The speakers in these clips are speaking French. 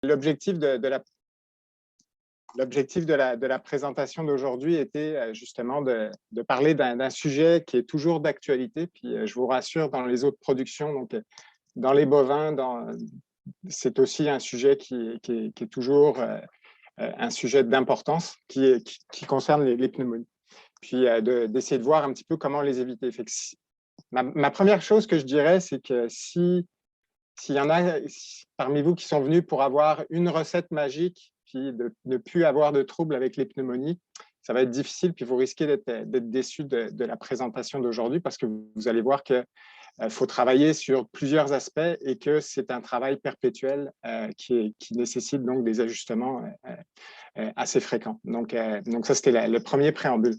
l'objectif de la présentation d'aujourd'hui était justement de parler d'un sujet qui est toujours d'actualité. Puis je vous rassure, dans les autres productions, donc dans les bovins, c'est aussi un sujet qui est toujours un sujet d'importance qui concerne les pneumonies. Puis d'essayer de voir un petit peu comment les éviter. Ma première chose que je dirais, c'est que s'il y en a parmi vous qui sont venus pour avoir une recette magique, puis de ne plus avoir de troubles avec les pneumonies, ça va être difficile, puis vous risquez d'être déçus de la présentation d'aujourd'hui parce que vous allez voir qu'il faut travailler sur plusieurs aspects et que c'est un travail perpétuel qui nécessite donc des ajustements assez fréquents. Donc ça, c'était le premier préambule.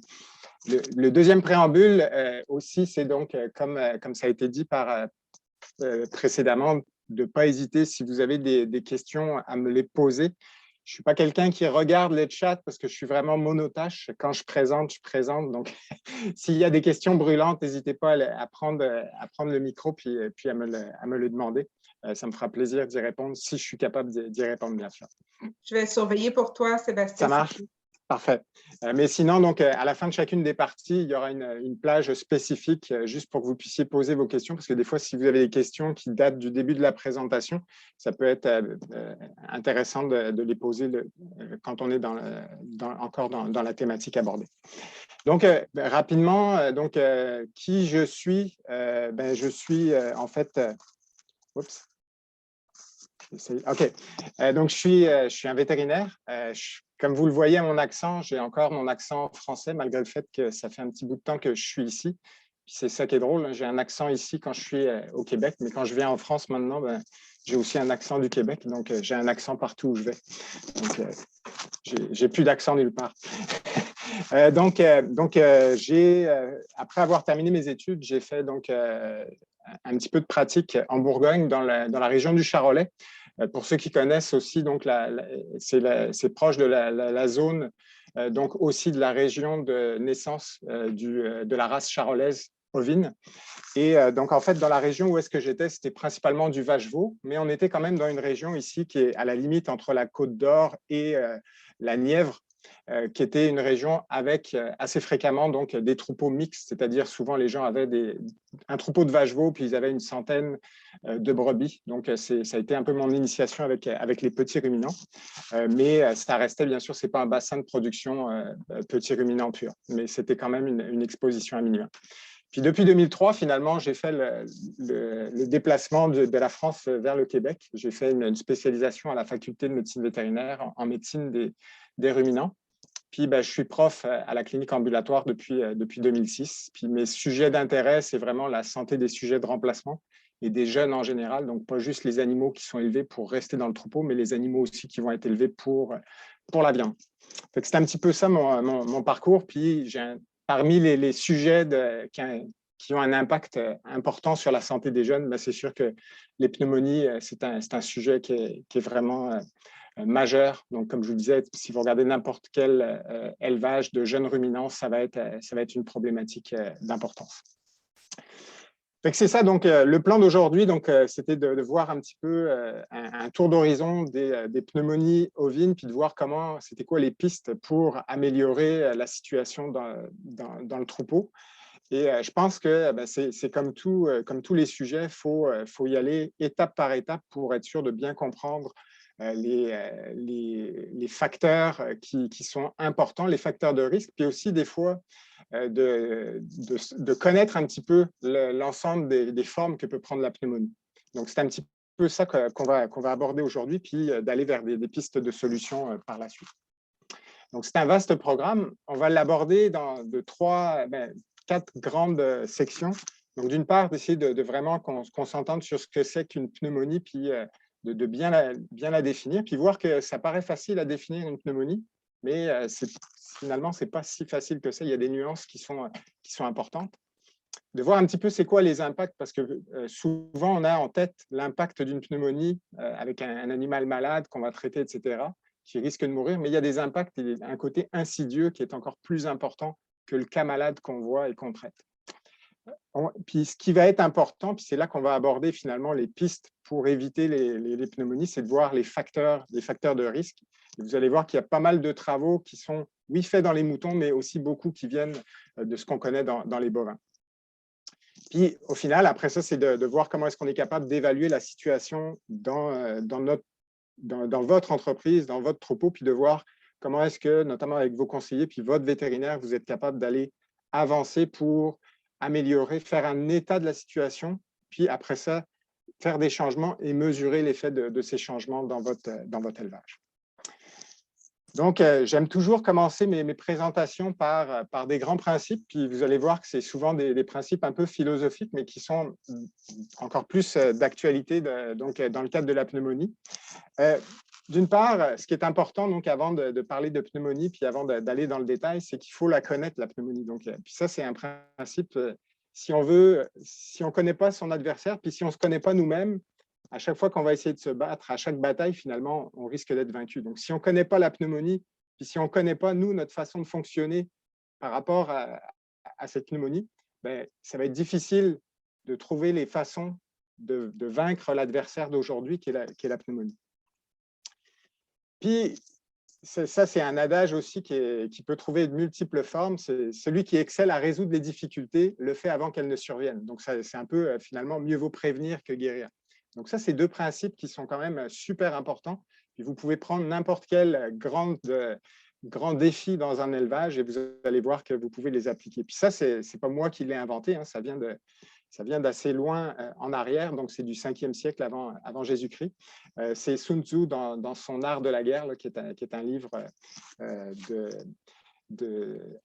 Le deuxième préambule aussi, c'est donc, comme ça a été dit précédemment, de ne pas hésiter, si vous avez des questions, à me les poser. Je ne suis pas quelqu'un qui regarde les chats parce que je suis vraiment monotâche. Quand je présente, je présente. Donc, s'il y a des questions brûlantes, n'hésitez pas à prendre le micro puis à me le demander. Ça me fera plaisir d'y répondre si je suis capable d'y répondre, bien sûr. Je vais surveiller pour toi, Sébastien. Ça marche? Parfait. Mais sinon, donc, à la fin de chacune des parties, il y aura une plage spécifique juste pour que vous puissiez poser vos questions, parce que des fois, si vous avez des questions qui datent du début de la présentation, ça peut être intéressant de les poser quand on est encore dans la thématique abordée. Donc, rapidement, qui je suis? Je suis en fait… oups. OK. Donc, je suis un vétérinaire. Comme vous le voyez à mon accent, j'ai encore mon accent français, malgré le fait que ça fait un petit bout de temps que je suis ici. C'est ça qui est drôle. J'ai un accent ici quand je suis au Québec, mais quand je viens en France maintenant, j'ai aussi un accent du Québec. Donc, j'ai un accent partout où je vais. Donc, j'ai plus d'accent nulle part. Après avoir terminé mes études, j'ai fait donc un petit peu de pratique en Bourgogne, dans la région du Charolais. Pour ceux qui connaissent aussi, donc c'est proche de la zone, donc aussi de la région de naissance de la race charolaise ovine. Et donc, en fait, dans la région où est-ce que j'étais, c'était principalement du vache-veau, mais on était quand même dans une région ici qui est à la limite entre la Côte d'Or et la Nièvre, qui était une région avec assez fréquemment donc, des troupeaux mixtes, c'est-à-dire souvent les gens avaient un troupeau de vaches-veaux, puis ils avaient une centaine de brebis. Donc, ça a été un peu mon initiation avec les petits ruminants. Mais ça restait, bien sûr, ce n'est pas un bassin de production petits ruminants purs, mais c'était quand même une exposition à minimum. Puis depuis 2003, finalement, j'ai fait le déplacement de la France vers le Québec. J'ai fait une spécialisation à la faculté de médecine vétérinaire en médecine des ruminants. Puis je suis prof à la clinique ambulatoire depuis 2006. Puis mes sujets d'intérêt, c'est vraiment la santé des sujets de remplacement et des jeunes en général. Donc, pas juste les animaux qui sont élevés pour rester dans le troupeau, mais les animaux aussi qui vont être élevés pour la viande. C'est un petit peu ça mon parcours. Puis parmi les sujets qui ont un impact important sur la santé des jeunes, c'est sûr que les pneumonies, c'est un sujet qui est vraiment majeur. Donc, comme je vous disais, si vous regardez n'importe quel élevage de jeunes ruminants, ça va être une problématique d'importance. C'est ça, donc le plan d'aujourd'hui, c'était de voir un petit peu un tour d'horizon des pneumonies ovines, puis de voir c'était quoi les pistes pour améliorer la situation dans le troupeau. Et je pense que c'est comme tous les sujets, il faut y aller étape par étape pour être sûr de bien comprendre les facteurs qui sont importants, les facteurs de risque, puis aussi des fois de connaître un petit peu l'ensemble des formes que peut prendre la pneumonie. Donc, c'est un petit peu ça qu'on va aborder aujourd'hui, puis d'aller vers des pistes de solutions par la suite. Donc, c'est un vaste programme. On va l'aborder de 4 grandes sections. Donc, d'une part, d'essayer de vraiment qu'on s'entende sur ce que c'est qu'une pneumonie, puis de bien la définir, puis voir que ça paraît facile à définir une pneumonie, mais finalement, ce n'est pas si facile que ça. Il y a des nuances qui sont importantes. De voir un petit peu c'est quoi les impacts, parce que souvent, on a en tête l'impact d'une pneumonie avec un animal malade qu'on va traiter, etc., qui risque de mourir, mais il y a des impacts, il y a un côté insidieux qui est encore plus important que le cas malade qu'on voit et qu'on traite. Puis ce qui va être important, puis c'est là qu'on va aborder finalement les pistes pour éviter les pneumonies, c'est de voir les facteurs de risque. Et vous allez voir qu'il y a pas mal de travaux qui sont, oui, faits dans les moutons, mais aussi beaucoup qui viennent de ce qu'on connaît dans les bovins. Puis au final, après ça, c'est de voir comment est-ce qu'on est capable d'évaluer la situation dans votre entreprise, dans votre troupeau, puis de voir comment est-ce que, notamment avec vos conseillers, puis votre vétérinaire, vous êtes capable d'aller avancer pour améliorer, faire un état de la situation, puis après ça, faire des changements et mesurer l'effet de ces changements dans votre élevage. Donc, j'aime toujours commencer mes présentations par des grands principes, puis vous allez voir que c'est souvent des principes un peu philosophiques, mais qui sont encore plus d'actualité donc, dans le cadre de la pneumonie. D'une part, ce qui est important, donc, avant de parler de pneumonie, puis avant d'aller dans le détail, c'est qu'il faut la connaître, la pneumonie. Donc, puis ça, c'est un principe, si on ne connaît pas son adversaire, puis si on ne se connaît pas nous-mêmes, à chaque fois qu'on va essayer de se battre, à chaque bataille, finalement, on risque d'être vaincu. Donc, si on ne connaît pas la pneumonie, puis si on ne connaît pas, nous, notre façon de fonctionner par rapport à cette pneumonie, ben, ça va être difficile de trouver les façons de vaincre l'adversaire d'aujourd'hui, qui est la pneumonie. Puis, ça, c'est un adage aussi qui peut trouver de multiples formes. C'est celui qui excelle à résoudre les difficultés, le fait avant qu'elles ne surviennent. Donc, c'est un peu, finalement, mieux vaut prévenir que guérir. Donc, ça, c'est deux principes qui sont quand même super importants. Puis vous pouvez prendre n'importe quel grand défi dans un élevage et vous allez voir que vous pouvez les appliquer. Puis ça, ce n'est pas moi qui l'ai inventé, hein, ça vient d'assez loin en arrière, donc c'est du 5e siècle avant Jésus-Christ. C'est Sun Tzu dans son Art de la guerre, là, qui est un livre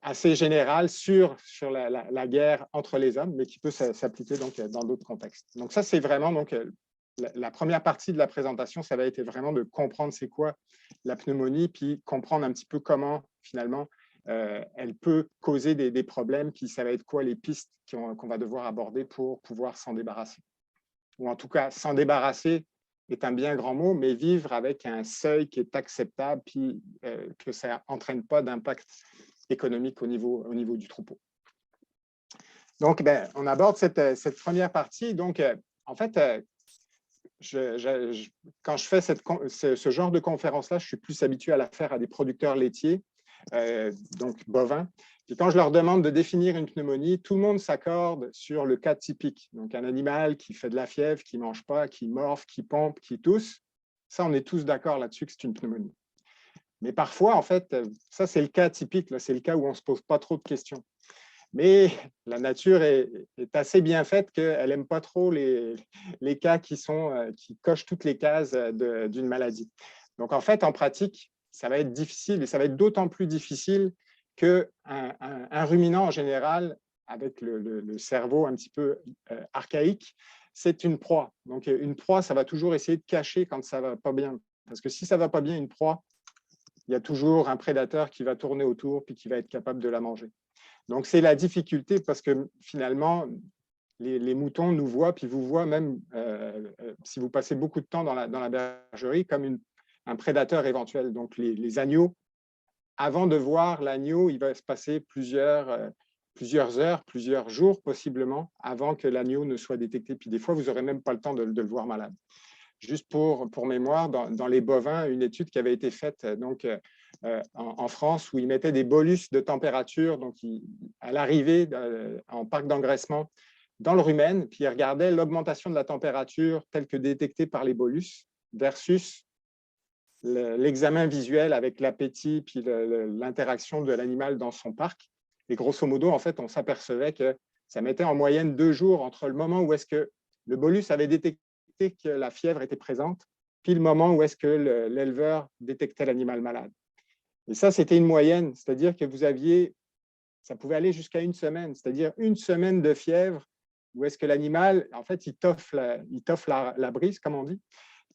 assez général sur la guerre entre les hommes, mais qui peut s'appliquer donc dans d'autres contextes. Donc ça, c'est vraiment donc, la première partie de la présentation, ça va être vraiment de comprendre c'est quoi la pneumonie, puis comprendre un petit peu comment finalement elle peut causer des problèmes, puis ça va être quoi les pistes qu'on va devoir aborder pour pouvoir s'en débarrasser. Ou en tout cas, s'en débarrasser est un bien grand mot, mais vivre avec un seuil qui est acceptable, puis que ça n'entraîne pas d'impact économique au niveau du troupeau. Donc, on aborde cette première partie. Donc, en fait, quand je fais ce genre de conférence-là, je suis plus habitué à la faire à des producteurs laitiers, donc bovins. Et quand je leur demande de définir une pneumonie, tout le monde s'accorde sur le cas typique. Donc, un animal qui fait de la fièvre, qui ne mange pas, qui morfle, qui pompe, qui tousse. Ça, on est tous d'accord là-dessus que c'est une pneumonie. Mais parfois, en fait, ça, c'est le cas typique. C'est le cas où on ne se pose pas trop de questions. Mais la nature est assez bien faite qu'elle n'aime pas trop les cas qui cochent toutes les cases d'une maladie. Donc, en fait, en pratique, ça va être difficile et ça va être d'autant plus difficile qu'un ruminant en général, avec le cerveau un petit peu archaïque, c'est une proie. Donc, une proie, ça va toujours essayer de cacher quand ça ne va pas bien. Parce que si ça ne va pas bien, une proie, il y a toujours un prédateur qui va tourner autour puis qui va être capable de la manger. Donc, c'est la difficulté parce que finalement, les moutons nous voient, puis vous voient même si vous passez beaucoup de temps dans la bergerie comme un prédateur éventuel. Donc, les agneaux, avant de voir l'agneau, il va se passer plusieurs heures, plusieurs jours possiblement, avant que l'agneau ne soit détecté. Puis des fois, vous n'aurez même pas le temps de le voir malade. Juste pour mémoire, dans les bovins, une étude qui avait été faite donc, en France où ils mettaient des bolus de température donc à l'arrivée en parc d'engraissement dans le rumen, puis ils regardaient l'augmentation de la température telle que détectée par les bolus versus l'examen visuel avec l'appétit puis l'interaction de l'animal dans son parc. Et grosso modo, en fait, on s'apercevait que ça mettait en moyenne 2 jours entre le moment où est-ce que le bolus avait détecté que la fièvre était présente, puis le moment où est-ce que l'éleveur détectait l'animal malade. Et ça, c'était une moyenne, c'est-à-dire que ça pouvait aller jusqu'à 1 semaine, c'est-à-dire 1 semaine de fièvre où est-ce que l'animal, en fait, il toffe la brise, comme on dit.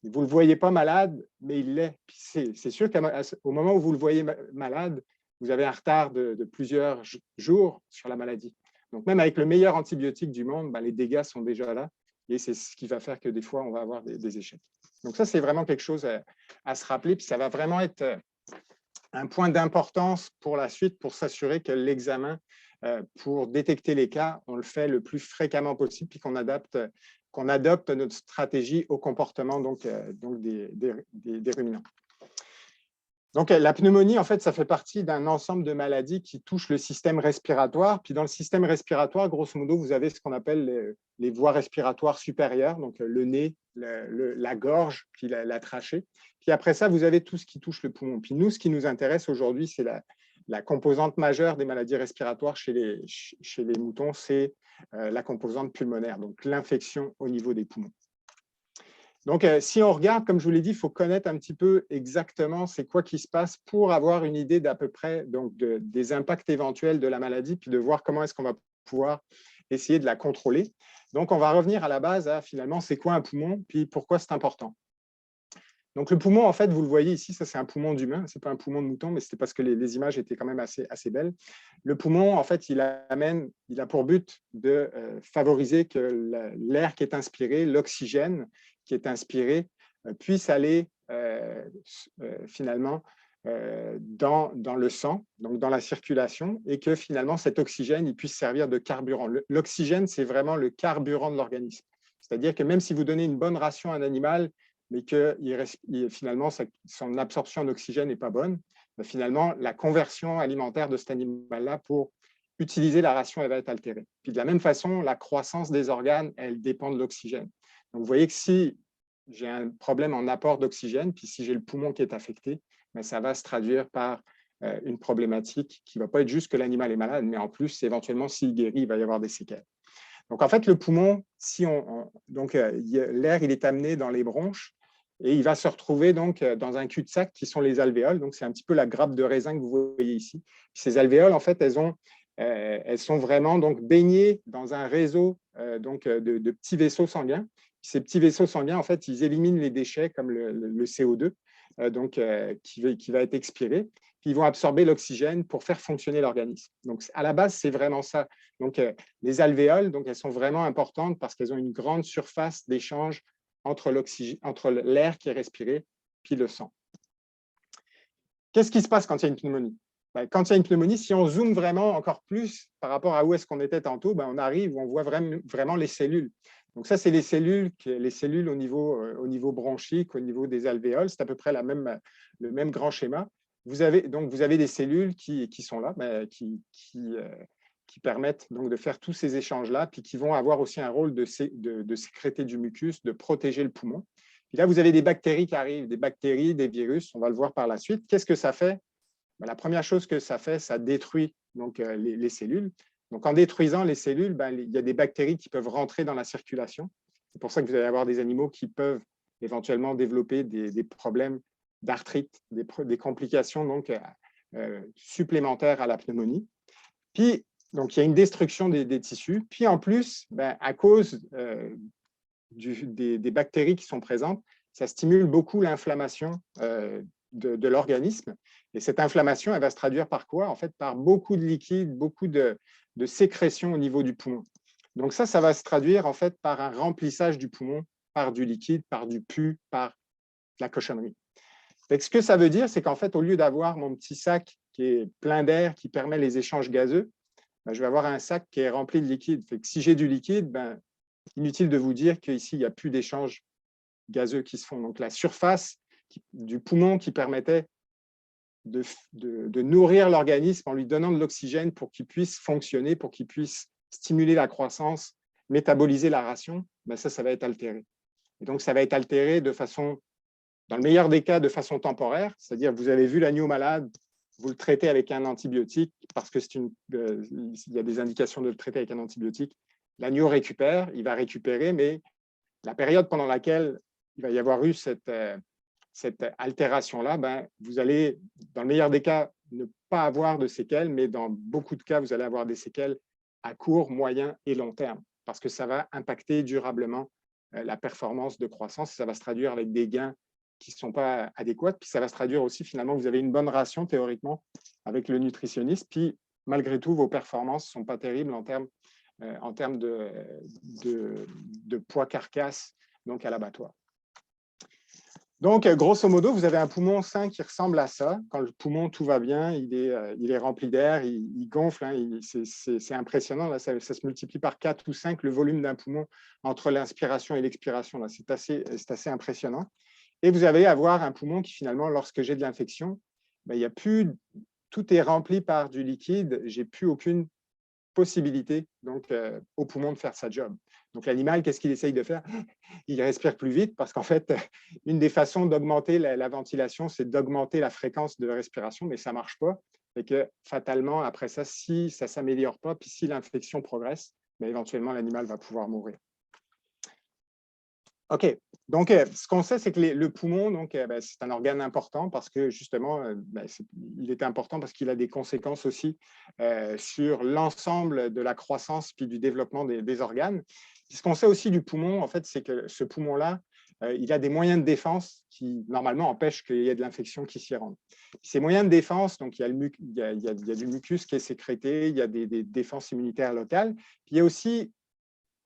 Vous ne le voyez pas malade, mais il l'est. C'est sûr qu'au moment où vous le voyez malade, vous avez un retard de plusieurs jours sur la maladie. Donc, même avec le meilleur antibiotique du monde, les dégâts sont déjà là. Et c'est ce qui va faire que des fois, on va avoir des échecs. Donc ça, c'est vraiment quelque chose à se rappeler. Puis ça va vraiment être un point d'importance pour la suite, pour s'assurer que l'examen pour détecter les cas, on le fait le plus fréquemment possible, puis qu'on adopte notre stratégie au comportement des ruminants. Donc, la pneumonie, en fait, ça fait partie d'un ensemble de maladies qui touchent le système respiratoire. Puis, dans le système respiratoire, grosso modo, vous avez ce qu'on appelle les voies respiratoires supérieures, donc le nez, la gorge, puis la trachée. Puis après ça, vous avez tout ce qui touche le poumon. Puis nous, ce qui nous intéresse aujourd'hui, c'est la composante majeure des maladies respiratoires chez les moutons, c'est la composante pulmonaire, donc l'infection au niveau des poumons. Donc, si on regarde, comme je vous l'ai dit, il faut connaître un petit peu exactement c'est quoi qui se passe pour avoir une idée d'à peu près des impacts éventuels de la maladie, puis de voir comment est-ce qu'on va pouvoir essayer de la contrôler. Donc, on va revenir à la base à finalement, c'est quoi un poumon, puis pourquoi c'est important. Donc, le poumon, en fait, vous le voyez ici, ça c'est un poumon d'humain, ce n'est pas un poumon de mouton, mais c'était parce que les images étaient quand même assez belles. Le poumon, en fait, il a pour but de favoriser que l'air qui est inspiré, l'oxygène qui est inspiré, puisse aller finalement dans le sang, donc dans la circulation, et que finalement cet oxygène il puisse servir de carburant. L'oxygène, c'est vraiment le carburant de l'organisme. C'est-à-dire que même si vous donnez une bonne ration à un animal, mais que finalement son absorption d'oxygène n'est pas bonne, finalement, la conversion alimentaire de cet animal-là pour utiliser la ration, elle va être altérée. Puis de la même façon, la croissance des organes, elle dépend de l'oxygène. Donc, vous voyez que si j'ai un problème en apport d'oxygène, puis si j'ai le poumon qui est affecté, ça va se traduire par une problématique qui ne va pas être juste que l'animal est malade, mais en plus, éventuellement, s'il guérit, il va y avoir des séquelles. Donc, en fait, le poumon, l'air, il est amené dans les bronches et il va se retrouver donc dans un cul-de-sac qui sont les alvéoles. Donc, c'est un petit peu la grappe de raisin que vous voyez ici. Puis ces alvéoles, en fait, elles sont vraiment donc baignées dans un réseau de petits vaisseaux sanguins. Ces petits vaisseaux sanguins, en fait, ils éliminent les déchets comme le CO2 qui va être expiré. Puis ils vont absorber l'oxygène pour faire fonctionner l'organisme. Donc, à la base, c'est vraiment ça. Donc, les alvéoles, elles sont vraiment importantes parce qu'elles ont une grande surface d'échange entre l'air qui est respiré puis le sang. Qu'est-ce qui se passe quand il y a une pneumonie? Quand il y a une pneumonie, si on zoome vraiment encore plus par rapport à où est-ce qu'on était tantôt, on arrive où on voit vraiment les cellules. Donc ça, c'est les cellules au niveau bronchique, au niveau des alvéoles. C'est à peu près le même grand schéma. Vous avez des cellules qui sont là, qui permettent donc de faire tous ces échanges-là, puis qui vont avoir aussi un rôle de sécréter du mucus, de protéger le poumon. Puis là, vous avez des bactéries qui arrivent, des bactéries, des virus, on va le voir par la suite. Qu'est-ce que ça fait? La première chose que ça fait, ça détruit donc, les cellules. Donc, en détruisant les cellules, il y a des bactéries qui peuvent rentrer dans la circulation. C'est pour ça que vous allez avoir des animaux qui peuvent éventuellement développer des problèmes d'arthrite, des complications donc, supplémentaires à la pneumonie. Puis, donc, il y a une destruction des tissus. Puis, en plus, à cause des bactéries qui sont présentes, ça stimule beaucoup l'inflammation de l'organisme. Et cette inflammation, elle va se traduire par quoi? En fait, par beaucoup de liquide, beaucoup de sécrétion au niveau du poumon. Donc ça va se traduire en fait par un remplissage du poumon par du liquide, par du pus, par de la cochonnerie. Donc, ce que ça veut dire, c'est qu'en fait, au lieu d'avoir mon petit sac qui est plein d'air, qui permet les échanges gazeux, je vais avoir un sac qui est rempli de liquide. Fait que si j'ai du liquide, inutile de vous dire qu'ici, il n'y a plus d'échanges gazeux qui se font. Donc, la surface du poumon qui permettait de nourrir l'organisme en lui donnant de l'oxygène pour qu'il puisse fonctionner, pour qu'il puisse stimuler la croissance, métaboliser la ration, ça va être altéré. Et donc, ça va être altéré de façon, dans le meilleur des cas, de façon temporaire, c'est-à-dire vous avez vu l'agneau malade, vous le traitez avec un antibiotique parce que il y a des indications de le traiter avec un antibiotique. L'agneau récupère, il va récupérer, mais la période pendant laquelle il va y avoir eu cette altération-là, vous allez, dans le meilleur des cas, ne pas avoir de séquelles, mais dans beaucoup de cas, vous allez avoir des séquelles à court, moyen et long terme, parce que ça va impacter durablement la performance de croissance. Ça va se traduire avec des gains qui ne sont pas adéquats, puis ça va se traduire aussi, finalement, vous avez une bonne ration, théoriquement, avec le nutritionniste, puis malgré tout, vos performances ne sont pas terribles en termes de poids carcasse donc à l'abattoir. Donc, grosso modo, vous avez un poumon sain qui ressemble à ça. Quand le poumon, tout va bien, il est rempli d'air, il gonfle. Hein, c'est impressionnant. Là, ça se multiplie par 4 ou 5 le volume d'un poumon entre l'inspiration et l'expiration. C'est assez impressionnant. Et vous allez avoir un poumon qui, finalement, lorsque j'ai de l'infection, ben, il y a plus, tout est rempli par du liquide. Je n'ai plus aucune possibilité donc, au poumon de faire sa job. Donc, l'animal, qu'est-ce qu'il essaye de faire? Il respire plus vite parce qu'en fait, une des façons d'augmenter la ventilation, c'est d'augmenter la fréquence de respiration, mais ça ne marche pas. Et que fatalement, après ça, si ça ne s'améliore pas, puis si l'infection progresse, ben, éventuellement, l'animal va pouvoir mourir. OK. Donc, ce qu'on sait, c'est que le poumon, ben, c'est un organe important parce que justement, ben, il est important parce qu'il a des conséquences aussi sur l'ensemble de la croissance puis du développement des organes. Puis, ce qu'on sait aussi du poumon, en fait, c'est que ce poumon-là, il a des moyens de défense qui, normalement, empêchent qu'il y ait de l'infection qui s'y rende. Ces moyens de défense, donc, il y a du mucus qui est sécrété, il y a des défenses immunitaires locales. Puis, il y a aussi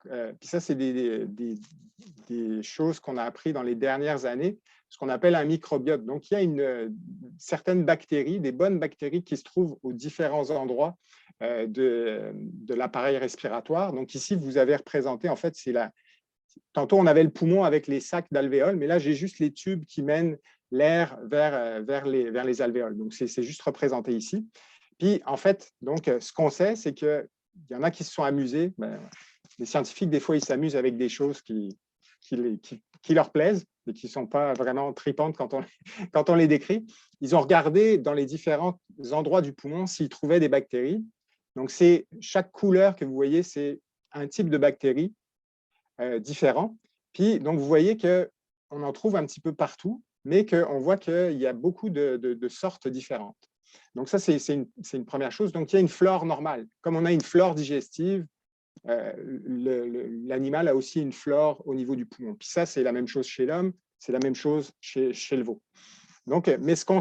puis ça, c'est des choses qu'on a appris dans les dernières années, ce qu'on appelle un microbiote. Donc, il y a certaines bactéries, des bonnes bactéries qui se trouvent aux différents endroits de l'appareil respiratoire. Donc, ici, vous avez représenté, en fait, tantôt, on avait le poumon avec les sacs d'alvéoles, mais là, j'ai juste les tubes qui mènent l'air vers les alvéoles. Donc, c'est juste représenté ici. Puis, en fait, donc, ce qu'on sait, c'est qu'il y en a qui se sont amusés. Les scientifiques, des fois, ils s'amusent avec des choses qui leur plaisent et qui ne sont pas vraiment tripantes quand on les décrit. Ils ont regardé dans les différents endroits du poumon s'ils trouvaient des bactéries. Donc, chaque couleur que vous voyez, c'est un type de bactérie différent. Puis, donc, vous voyez qu'on en trouve un petit peu partout, mais qu'on voit qu'il y a beaucoup de sortes différentes. Donc, ça, c'est une première chose. Donc, il y a une flore normale. Comme on a une flore digestive, l'animal a aussi une flore au niveau du poumon. Puis ça, c'est la même chose chez l'homme, c'est la même chose chez le veau. Donc, mais ce qu'on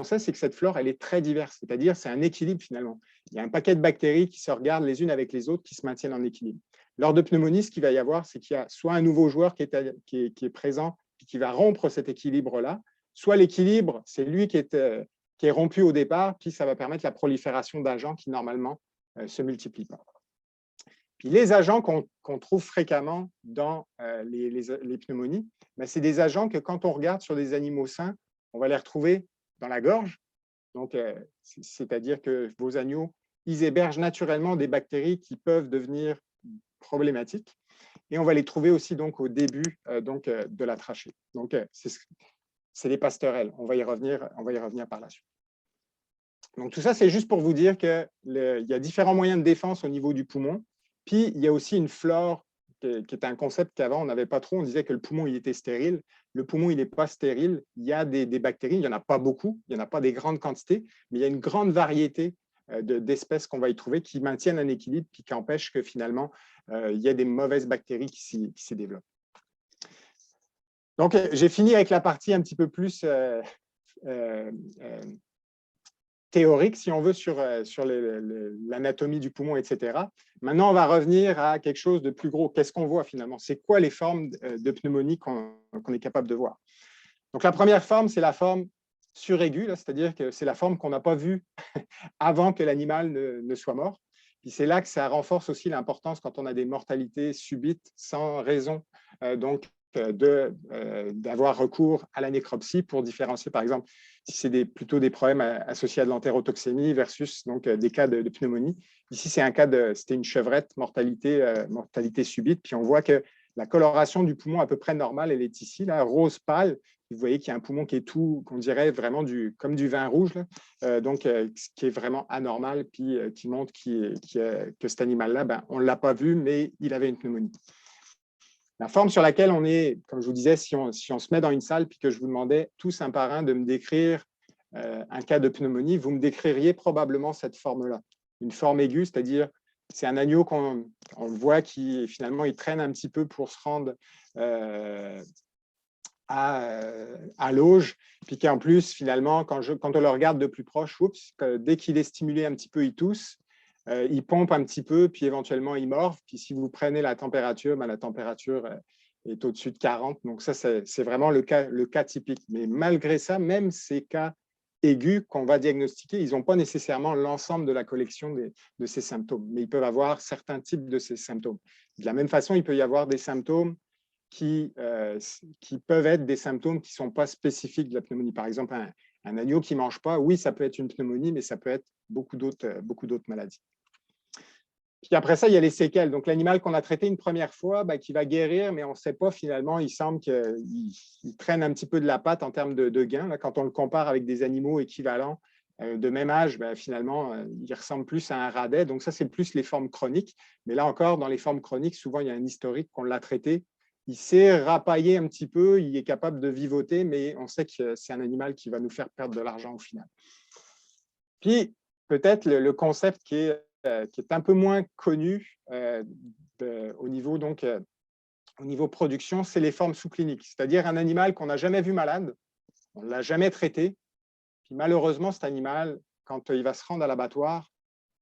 sait, c'est que cette flore, elle est très diverse, c'est-à-dire c'est un équilibre finalement. Il y a un paquet de bactéries qui se regardent les unes avec les autres, qui se maintiennent en équilibre. Lors de pneumonie, ce qu'il va y avoir, c'est qu'il y a soit un nouveau joueur qui est présent et qui va rompre cet équilibre-là, soit l'équilibre, c'est lui qui est rompu au départ, puis ça va permettre la prolifération d'agents qui normalement ne se multiplient pas. Puis les agents qu'on trouve fréquemment dans les pneumonies, ben, c'est des agents que quand on regarde sur des animaux sains, on va les retrouver dans la gorge. Donc, c'est-à-dire que vos agneaux, ils hébergent naturellement des bactéries qui peuvent devenir problématiques. Et on va les trouver aussi donc, au début de la trachée. Donc, c'est les pasteurelles. On va y revenir par la suite. Donc, tout ça, c'est juste pour vous dire qu'il y a différents moyens de défense au niveau du poumon. Puis, il y a aussi une flore qui est un concept qu'avant, on n'avait pas trop. On disait que le poumon, il était stérile. Le poumon, il n'est pas stérile. Il y a des bactéries. Il n'y en a pas beaucoup. Il n'y en a pas des grandes quantités. Mais il y a une grande variété d'espèces qu'on va y trouver qui maintiennent un équilibre puis qui empêchent que finalement, il y ait des mauvaises bactéries qui s'y développent. Donc, j'ai fini avec la partie un petit peu plus théorique, si on veut, sur l'anatomie du poumon, etc. Maintenant, on va revenir à quelque chose de plus gros. Qu'est-ce qu'on voit finalement? C'est quoi les formes de pneumonie qu'on est capable de voir? Donc, la première forme, c'est la forme suraiguë, c'est-à-dire que c'est la forme qu'on n'a pas vue avant que l'animal ne soit mort. Puis c'est là que ça renforce aussi l'importance quand on a des mortalités subites sans raison, d'avoir recours à la nécropsie pour différencier, par exemple, si c'est plutôt des problèmes associés à de l'entérotoxémie versus donc, des cas de pneumonie. Ici, c'était une chevrette, mortalité subite. Puis on voit que la coloration du poumon à peu près normale, elle est ici, là, rose pâle. Vous voyez qu'il y a un poumon qui est tout, qu'on dirait vraiment comme du vin rouge, là. Qui est vraiment anormal, puis qui montre que cet animal-là, ben, on ne l'a pas vu, mais il avait une pneumonie. La forme sur laquelle on est, comme je vous disais, si on se met dans une salle puis que je vous demandais tous un par un de me décrire un cas de pneumonie, vous me décririez probablement cette forme-là. Une forme aiguë, c'est-à-dire c'est un agneau qu'on voit qui finalement il traîne un petit peu pour se rendre à l'auge, puis qu'en plus finalement quand on le regarde de plus proche, dès qu'il est stimulé un petit peu, il tousse. Il pompe un petit peu, puis éventuellement il morve. Puis si vous prenez la température, ben, la température est au-dessus de 40. Donc ça, c'est vraiment le cas typique. Mais malgré ça, même ces cas aigus qu'on va diagnostiquer, ils n'ont pas nécessairement l'ensemble de la collection de ces symptômes, mais ils peuvent avoir certains types de ces symptômes. De la même façon, il peut y avoir des symptômes qui peuvent être des symptômes qui ne sont pas spécifiques de la pneumonie. Par exemple, un agneau qui ne mange pas, oui, ça peut être une pneumonie, mais ça peut être beaucoup d'autres maladies. Puis après ça, il y a les séquelles. Donc, l'animal qu'on a traité une première fois, qui va guérir, mais on ne sait pas finalement, il semble qu'il traîne un petit peu de la patte en termes de gains. Là, quand on le compare avec des animaux équivalents de même âge, finalement, il ressemble plus à un radet. Donc, ça, c'est plus les formes chroniques. Mais là encore, dans les formes chroniques, souvent, il y a un historique qu'on l'a traité. Il s'est rapaillé un petit peu, il est capable de vivoter, mais on sait que c'est un animal qui va nous faire perdre de l'argent au final. Puis, peut-être le concept qui est un peu moins connu au niveau production, c'est les formes sous-cliniques, c'est-à-dire un animal qu'on n'a jamais vu malade, on ne l'a jamais traité, puis malheureusement, cet animal, quand il va se rendre à l'abattoir,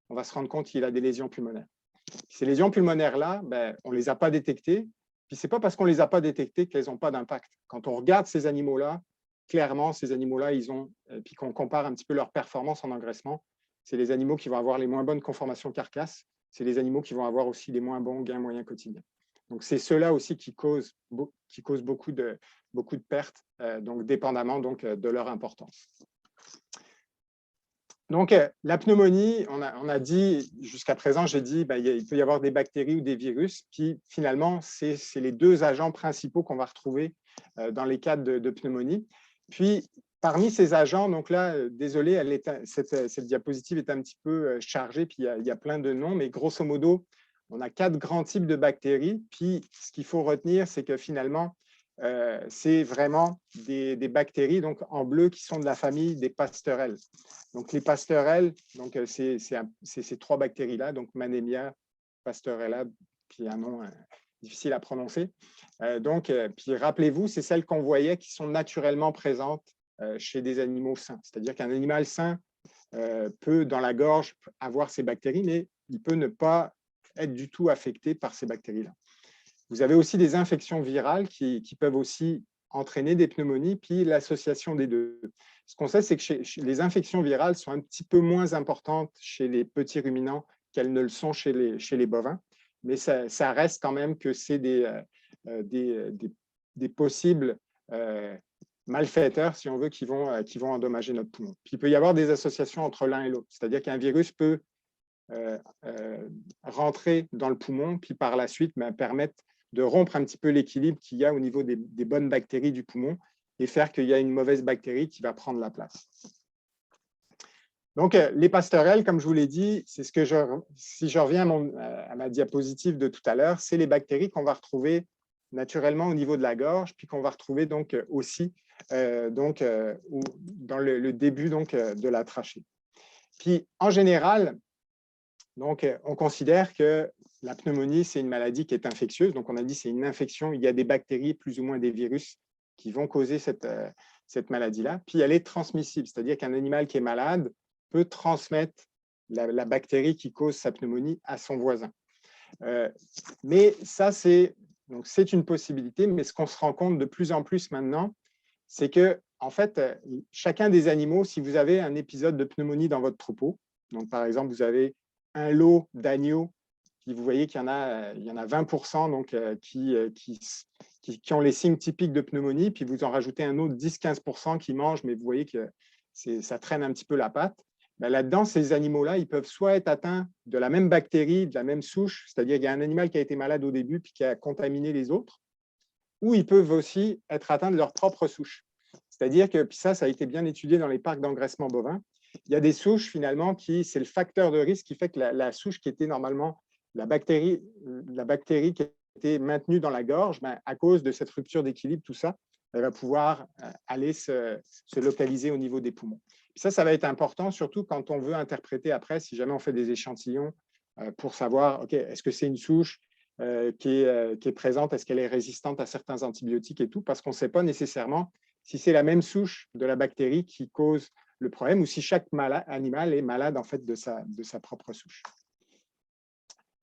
on va se rendre compte qu'il a des lésions pulmonaires. Ces lésions pulmonaires-là, on ne les a pas détectées, puis ce n'est pas parce qu'on ne les a pas détectées qu'elles n'ont pas d'impact. Quand on regarde ces animaux-là, clairement, ces animaux-là, puis qu'on compare un petit peu leur performance en engraissement, c'est les animaux qui vont avoir les moins bonnes conformations carcasses, c'est les animaux qui vont avoir aussi les moins bons gains moyens quotidiens. Donc, c'est ceux-là aussi qui causent beaucoup de pertes, donc dépendamment de leur importance. Donc, la pneumonie, on a dit, jusqu'à présent, j'ai dit, il peut y avoir des bactéries ou des virus, puis finalement, c'est les deux agents principaux qu'on va retrouver dans les cas de pneumonie. Puis, parmi ces agents, donc là, désolé, cette diapositive est un petit peu chargée, puis il y a plein de noms, mais grosso modo, on a 4 grands types de bactéries. Puis, ce qu'il faut retenir, c'est que finalement, c'est vraiment des bactéries donc, en bleu qui sont de la famille des pasteurelles. Donc, les pasteurelles, c'est ces 3 bactéries-là, donc Mannemia, Pasteurella, puis un nom difficile à prononcer. Puis rappelez-vous, c'est celles qu'on voyait qui sont naturellement présentes chez des animaux sains. C'est-à-dire qu'un animal sain peut, dans la gorge, avoir ces bactéries, mais il peut ne pas être du tout affecté par ces bactéries-là. Vous avez aussi des infections virales qui peuvent aussi entraîner des pneumonies, puis l'association des deux. Ce qu'on sait, c'est que les infections virales sont un petit peu moins importantes chez les petits ruminants qu'elles ne le sont chez les bovins, mais ça reste quand même que c'est des possibles malfaiteurs, si on veut, qui vont endommager notre poumon. Puis il peut y avoir des associations entre l'un et l'autre, c'est-à-dire qu'un virus peut rentrer dans le poumon, puis par la suite permettre de rompre un petit peu l'équilibre qu'il y a au niveau des bonnes bactéries du poumon et faire qu'il y a une mauvaise bactérie qui va prendre la place. Donc, les pasteurelles, comme je vous l'ai dit, c'est ce que si je reviens à ma diapositive de tout à l'heure, c'est les bactéries qu'on va retrouver naturellement au niveau de la gorge, puis qu'on va retrouver donc aussi dans le début de la trachée. Puis, en général, donc, on considère que la pneumonie, c'est une maladie qui est infectieuse. Donc, on a dit que c'est une infection. Il y a des bactéries, plus ou moins des virus, qui vont causer cette maladie-là. Puis, elle est transmissible, c'est-à-dire qu'un animal qui est malade peut transmettre la bactérie qui cause sa pneumonie à son voisin. Mais ça, c'est une possibilité. Mais ce qu'on se rend compte de plus en plus maintenant, c'est que, en fait, chacun des animaux, si vous avez un épisode de pneumonie dans votre troupeau, donc par exemple, vous avez un lot d'agneaux, puis vous voyez qu'il y en a 20% donc, qui ont les signes typiques de pneumonie, puis vous en rajoutez un autre 10-15% qui mangent, mais vous voyez que ça traîne un petit peu la patte. Là-dedans, ces animaux-là, ils peuvent soit être atteints de la même bactérie, de la même souche, c'est-à-dire qu'il y a un animal qui a été malade au début puis qui a contaminé les autres, ou ils peuvent aussi être atteints de leur propre souche. C'est-à-dire que, puis ça a été bien étudié dans les parcs d'engraissement bovin, il y a des souches finalement c'est le facteur de risque qui fait que la souche qui était normalement la bactérie qui était maintenue dans la gorge, à cause de cette rupture d'équilibre, tout ça, elle va pouvoir aller se localiser au niveau des poumons. Puis ça va être important, surtout quand on veut interpréter après, si jamais on fait des échantillons pour savoir, OK, est-ce que c'est une souche qui est présente, est-ce qu'elle est résistante à certains antibiotiques et tout, parce qu'on ne sait pas nécessairement si c'est la même souche de la bactérie qui cause le problème ou si chaque animal est malade en fait de sa propre souche.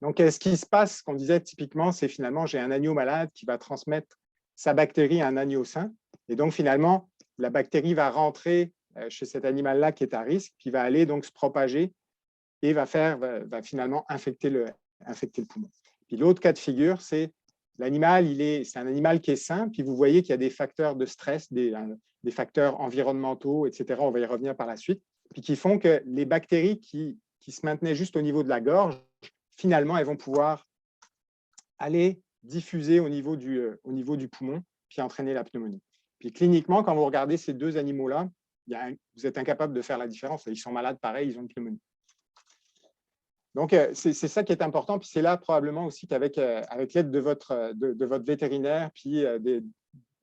Donc, ce qui se passe, ce qu'on disait typiquement, c'est finalement, j'ai un agneau malade qui va transmettre sa bactérie à un agneau sain. Et donc, finalement, la bactérie va rentrer chez cet animal-là qui est à risque, puis va aller donc se propager et va finalement infecter le poumon. Puis l'autre cas de figure, c'est l'animal, c'est un animal qui est sain, puis vous voyez qu'il y a des facteurs de stress, des facteurs environnementaux, etc. On va y revenir par la suite, puis qui font que les bactéries qui se maintenaient juste au niveau de la gorge, finalement, elles vont pouvoir aller diffuser au niveau du poumon, puis entraîner la pneumonie. Puis cliniquement, quand vous regardez ces deux animaux-là, vous êtes incapable de faire la différence. Ils sont malades pareil, ils ont une pneumonie. Donc, c'est ça qui est important. Puis c'est là probablement aussi qu'avec l'aide de votre vétérinaire, puis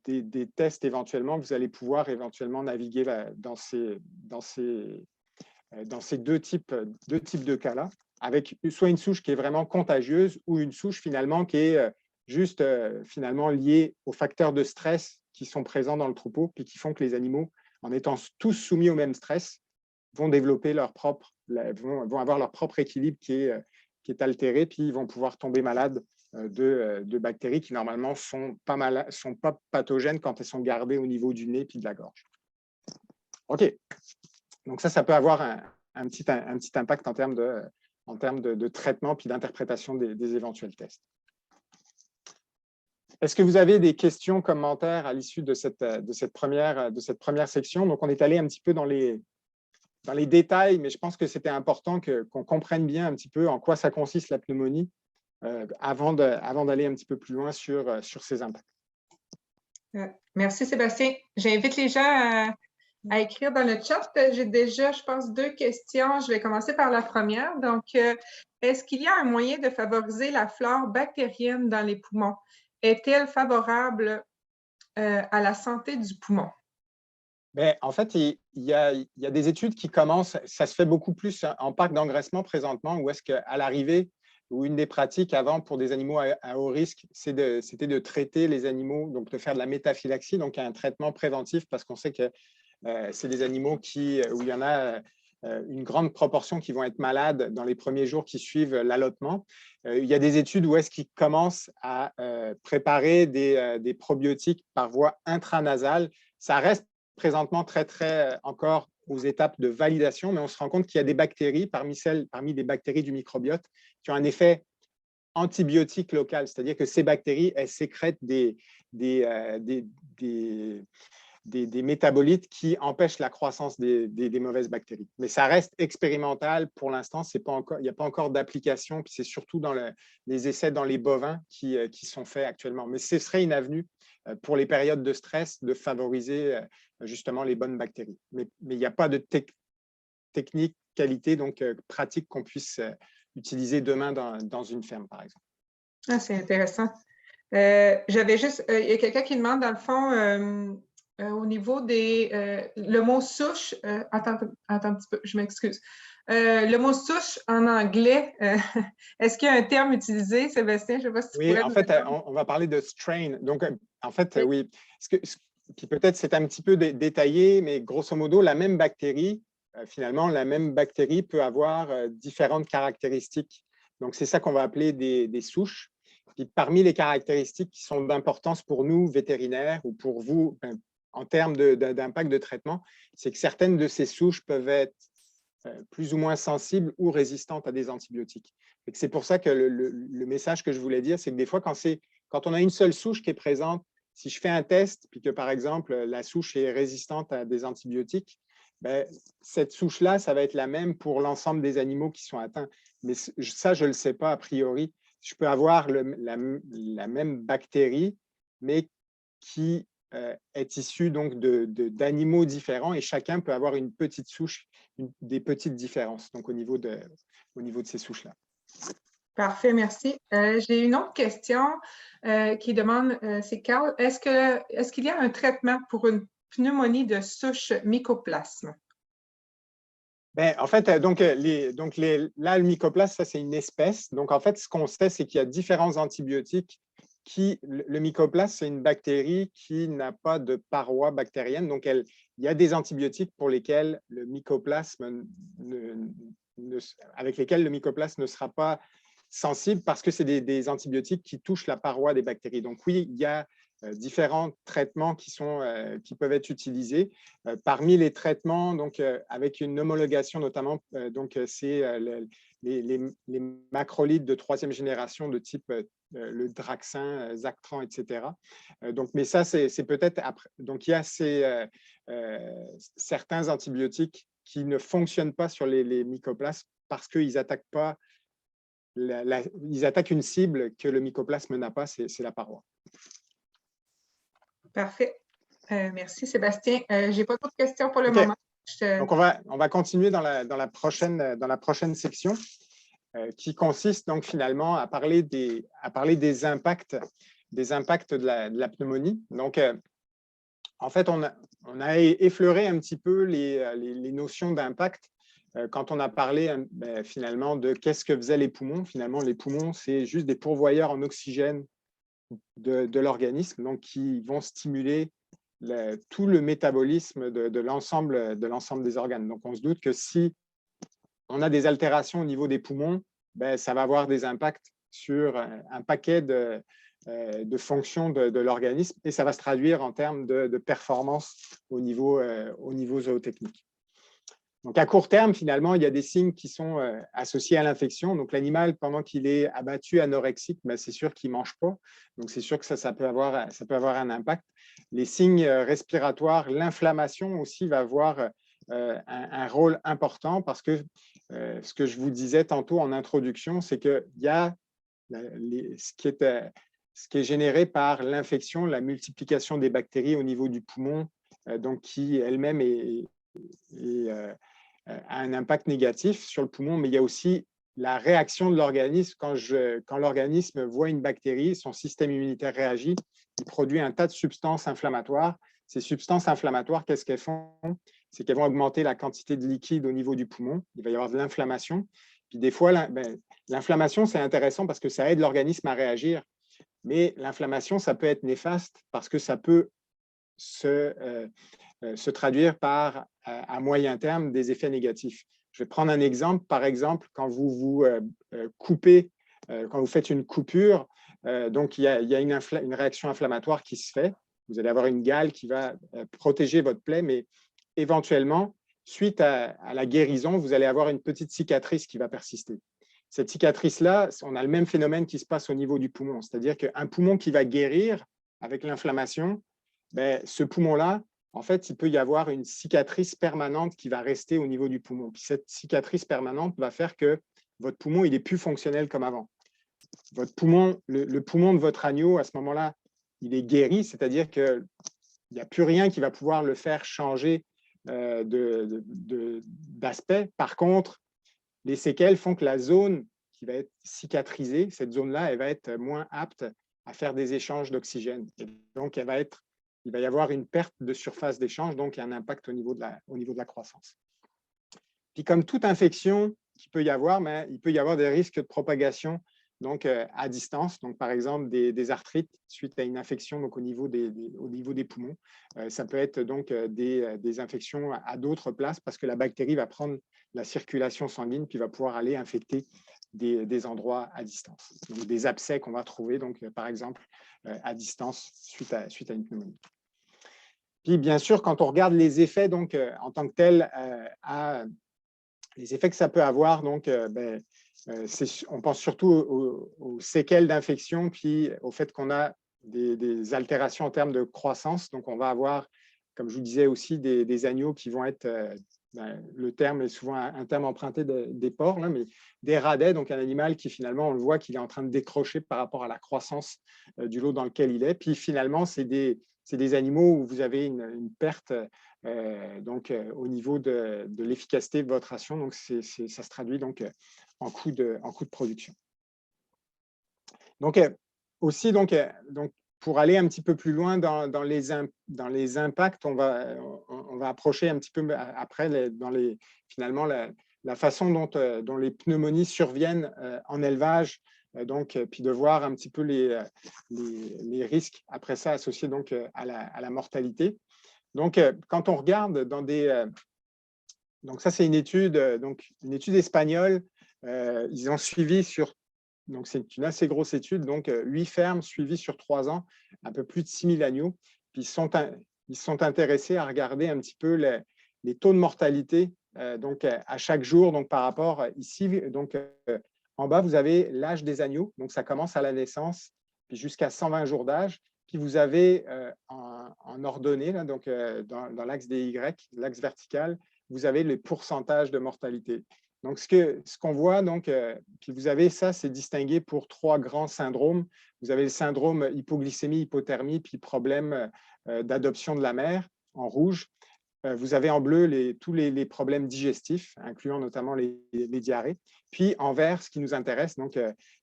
des tests éventuellement, vous allez pouvoir éventuellement naviguer dans ces deux types de cas-là, avec soit une souche qui est vraiment contagieuse ou une souche finalement qui est juste finalement liée aux facteurs de stress qui sont présents dans le troupeau, puis qui font que les animaux, en étant tous soumis au même stress, vont développer vont avoir leur propre équilibre qui est altéré, puis ils vont pouvoir tomber malades de bactéries qui normalement sont pas pathogènes quand elles sont gardées au niveau du nez puis de la gorge. OK. Donc ça peut avoir un petit impact en termes de traitement puis d'interprétation des éventuels tests. Est-ce que vous avez des questions, commentaires à l'issue de cette première section? Donc, on est allé un petit peu dans les détails, mais je pense que c'était important qu'on comprenne bien un petit peu en quoi ça consiste la pneumonie avant d'aller un petit peu plus loin sur ces impacts. Merci Sébastien. J'invite les gens à écrire dans le chat. J'ai déjà, je pense, 2 questions. Je vais commencer par la première. Donc, est-ce qu'il y a un moyen de favoriser la flore bactérienne dans les poumons? Est-elle favorable à la santé du poumon? Mais en fait, il y a des études qui commencent, ça se fait beaucoup plus en parc d'engraissement présentement, où est-ce qu'à l'arrivée, ou une des pratiques avant pour des animaux à haut risque, c'était de traiter les animaux, donc de faire de la métaphylaxie, donc un traitement préventif, parce qu'on sait que c'est des animaux où il y en a une grande proportion qui vont être malades dans les premiers jours qui suivent l'allottement. Il y a des études où est-ce qu'ils commencent à préparer des probiotiques par voie intranasale. Ça reste présentement très encore aux étapes de validation, mais on se rend compte qu'il y a des bactéries, parmi les bactéries du microbiote, qui ont un effet antibiotique local, c'est-à-dire que ces bactéries, elles sécrètent des métabolites qui empêchent la croissance des mauvaises bactéries. Mais ça reste expérimental pour l'instant, il n'y a pas encore d'application, puis c'est surtout dans les essais dans les bovins qui sont faits actuellement. Mais ce serait une avenue pour les périodes de stress de favoriser justement les bonnes bactéries. Mais il n'y a pas de technique, qualité, donc pratique qu'on puisse utiliser demain dans une ferme, par exemple. Ah, c'est intéressant. J'avais juste, il y a quelqu'un qui demande, dans le fond, au niveau le mot souche, attends un petit peu, je m'excuse. Le mot souche en anglais, est-ce qu'il y a un terme utilisé, Sébastien? Je ne sais pas si tu pourrais en fait, on va parler de strain. Donc, en fait, oui. Puis peut-être c'est un petit peu détaillé, mais grosso modo, la même bactérie, finalement, la même bactérie peut avoir différentes caractéristiques. Donc, c'est ça qu'on va appeler des souches. Puis parmi les caractéristiques qui sont d'importance pour nous, vétérinaires, ou pour vous, en termes d'impact de traitement, c'est que certaines de ces souches peuvent être plus ou moins sensibles ou résistantes à des antibiotiques. C'est pour ça que le message que je voulais dire, c'est que des fois, quand on a une seule souche qui est présente, si je fais un test, puis que par exemple, la souche est résistante à des antibiotiques, cette souche-là, ça va être la même pour l'ensemble des animaux qui sont atteints. Mais ça, je ne le sais pas a priori. Je peux avoir la même bactérie, mais qui est issue donc d'animaux différents, et chacun peut avoir une petite souche, des petites différences donc au niveau de ces souches-là. Parfait, merci. J'ai une autre question qui demande, c'est Carl, est-ce qu'il y a un traitement pour une pneumonie de souche mycoplasme? En fait, là, le mycoplasme, ça, c'est une espèce. Donc, en fait, ce qu'on sait, c'est qu'il y a différents antibiotiques. Le mycoplasme, c'est une bactérie qui n'a pas de paroi bactérienne. Donc, il y a des antibiotiques pour lesquels le mycoplasme avec lesquels le mycoplasme ne sera pas sensibles parce que c'est des antibiotiques qui touchent la paroi des bactéries. Donc oui, il y a différents traitements qui peuvent être utilisés. Parmi les traitements, donc, avec une homologation notamment, c'est les macrolides de 3e génération de type le Draxin, Zactran, etc. Donc, mais ça, c'est peut-être après. Donc, il y a certains antibiotiques qui ne fonctionnent pas sur les mycoplasmes parce qu'ils n'attaquent pas, ils attaquent une cible que le mycoplasme n'a pas, c'est la paroi. Parfait. Merci, Sébastien. Je n'ai pas d'autres questions pour le moment. Donc, on va continuer dans la prochaine section qui consiste donc finalement à parler des impacts de la pneumonie. Donc, en fait, on a effleuré un petit peu les notions d'impact quand on a parlé finalement de qu'est-ce que faisaient les poumons. Finalement, les poumons, c'est juste des pourvoyeurs en oxygène de l'organisme, donc qui vont stimuler tout le métabolisme de l'ensemble des organes. Donc, on se doute que si on a des altérations au niveau des poumons, ça va avoir des impacts sur un paquet de fonctions de l'organisme et ça va se traduire en termes de performance au niveau zootechnique. Donc, à court terme, finalement, il y a des signes qui sont associés à l'infection. Donc, l'animal, pendant qu'il est abattu anorexique, c'est sûr qu'il ne mange pas. Donc, c'est sûr que ça peut avoir un impact. Les signes respiratoires, l'inflammation aussi va avoir un rôle important parce que ce que je vous disais tantôt en introduction, c'est qu'il y a ce qui est généré par l'infection, la multiplication des bactéries au niveau du poumon, donc qui elle-même a un impact négatif sur le poumon, mais il y a aussi la réaction de l'organisme. Quand l'organisme voit une bactérie, son système immunitaire réagit, il produit un tas de substances inflammatoires. Ces substances inflammatoires, qu'est-ce qu'elles font? C'est qu'elles vont augmenter la quantité de liquide au niveau du poumon. Il va y avoir de l'inflammation. Puis des fois, l'inflammation, c'est intéressant parce que ça aide l'organisme à réagir. Mais l'inflammation, ça peut être néfaste parce que ça peut se traduire par, à moyen terme, des effets négatifs. Je vais prendre un exemple. Par exemple, quand vous coupez, quand vous faites une coupure, donc il y a une réaction inflammatoire qui se fait. Vous allez avoir une gale qui va protéger votre plaie, mais éventuellement, suite à la guérison, vous allez avoir une petite cicatrice qui va persister. Cette cicatrice-là, on a le même phénomène qui se passe au niveau du poumon. C'est-à-dire qu'un poumon qui va guérir avec l'inflammation, ce poumon-là, en fait, il peut y avoir une cicatrice permanente qui va rester au niveau du poumon. Puis cette cicatrice permanente va faire que votre poumon il est plus fonctionnel comme avant. Votre poumon, le poumon de votre agneau, à ce moment-là, il est guéri, c'est-à-dire qu'il n'y a plus rien qui va pouvoir le faire changer d'aspect. Par contre, les séquelles font que la zone qui va être cicatrisée, cette zone-là, elle va être moins apte à faire des échanges d'oxygène. Donc, il va y avoir une perte de surface d'échange, donc il y a un impact au niveau de la croissance. Puis comme toute infection qu'il peut y avoir, il peut y avoir des risques de propagation donc, à distance. Donc, par exemple, des arthrites suite à une infection donc, au niveau des poumons. Ça peut être donc des infections à d'autres places parce que la bactérie va prendre la circulation sanguine puis va pouvoir aller infecter des endroits à distance. Donc, des abcès qu'on va trouver, donc, par exemple, à distance suite à une pneumonie. Puis, bien sûr, quand on regarde les effets donc, en tant que tels, les effets que ça peut avoir, donc, on pense surtout aux séquelles d'infection, puis au fait qu'on a des altérations en termes de croissance. Donc, on va avoir, comme je vous disais aussi, des agneaux qui vont être, le terme est souvent un terme emprunté des porcs, là, mais des radets, donc un animal qui finalement, on le voit qu'il est en train de décrocher par rapport à la croissance du lot dans lequel il est. Puis finalement, c'est des animaux où vous avez une perte donc, au niveau de l'efficacité de votre ration. Donc, ça se traduit donc, en coût de production. Donc, aussi, donc, pour aller un petit peu plus loin dans les impacts, on va approcher un petit peu après finalement la façon dont les pneumonies surviennent en élevage, donc, puis de voir un petit peu les risques après ça associés donc, à la mortalité. Donc, quand on regarde dans donc ça c'est une étude espagnole, ils ont suivi sur Donc, c'est une assez grosse étude. Donc, 8 fermes suivies sur 3 ans, un peu plus de 6000 agneaux. Puis, ils sont intéressés à regarder un petit peu les taux de mortalité donc, à chaque jour. Donc, par rapport ici, donc, en bas, vous avez l'âge des agneaux. Donc, ça commence à la naissance, puis jusqu'à 120 jours d'âge. Puis, vous avez en ordonnée, là, donc, dans l'axe des Y, l'axe vertical, vous avez les pourcentages de mortalité. Donc, ce qu'on voit, donc, puis vous avez ça, c'est distingué pour 3 grands syndromes. Vous avez le syndrome hypoglycémie, hypothermie, puis problème d'adoption de la mère en rouge. Vous avez en bleu tous les problèmes digestifs, incluant notamment les diarrhées. Puis en vert, ce qui nous intéresse,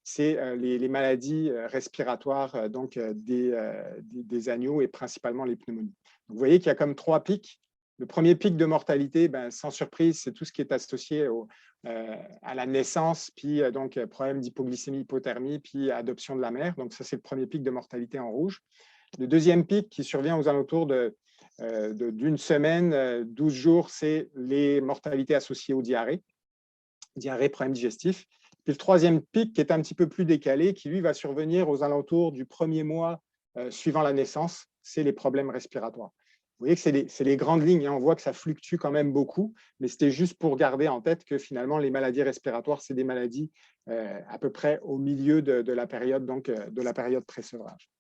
c'est les maladies respiratoires des agneaux et principalement les pneumonies. Donc, vous voyez qu'il y a comme 3 pics. Le premier pic de mortalité, sans surprise, c'est tout ce qui est associé à la naissance, puis donc problème d'hypoglycémie, hypothermie, puis adoption de la mère. Donc ça, c'est le premier pic de mortalité en rouge. Le deuxième pic qui survient aux alentours d'une semaine, 12 jours, c'est les mortalités associées aux diarrhées, problème digestif. Puis le troisième pic qui est un petit peu plus décalé, qui lui va survenir aux alentours du premier mois suivant la naissance, c'est les problèmes respiratoires. Vous voyez que c'est les grandes lignes, hein. On voit que ça fluctue quand même beaucoup, mais c'était juste pour garder en tête que finalement, les maladies respiratoires, c'est des maladies à peu près au milieu de la période, donc, de la période pré-sevrage.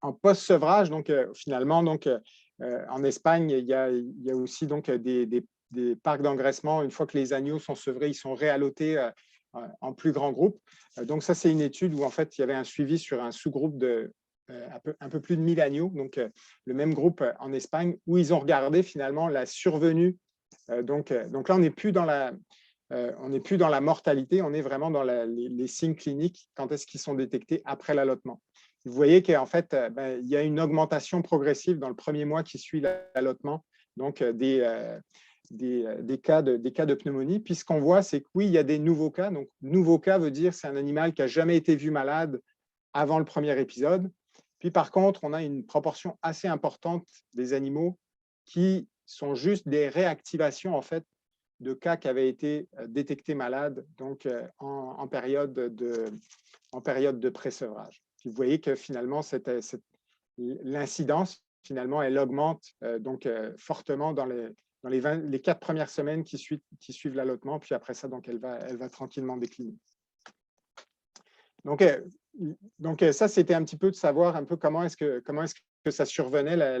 En post-sevrage, donc, finalement, donc, en Espagne, il y a aussi donc, des parcs d'engraissement. Une fois que les agneaux sont sevrés, ils sont réallotés en plus grands groupes. Donc, ça, c'est une étude où en fait, il y avait un suivi sur un sous-groupe de un peu plus de 1000 agneaux, donc le même groupe en Espagne, où ils ont regardé finalement la survenue. Donc là, on n'est plus dans la mortalité, on est vraiment dans les signes cliniques, quand est-ce qu'ils sont détectés après l'allottement. Vous voyez qu'en fait, il y a une augmentation progressive dans le premier mois qui suit l'allottement, donc des cas de pneumonie. Puis ce qu'on voit, c'est que oui, il y a des nouveaux cas. Donc, nouveau cas veut dire c'est un animal qui n'a jamais été vu malade avant le premier épisode. Puis par contre, on a une proportion assez importante des animaux qui sont juste des réactivations en fait de cas qui avaient été détectés malades donc, en période de pré-sevrage. Vous voyez que finalement, l'incidence, finalement, elle augmente donc, fortement dans les 4 premières semaines qui suivent l'allottement, puis après ça, donc, elle va tranquillement décliner. Donc ça, c'était un petit peu de savoir un peu comment est-ce que ça survenait,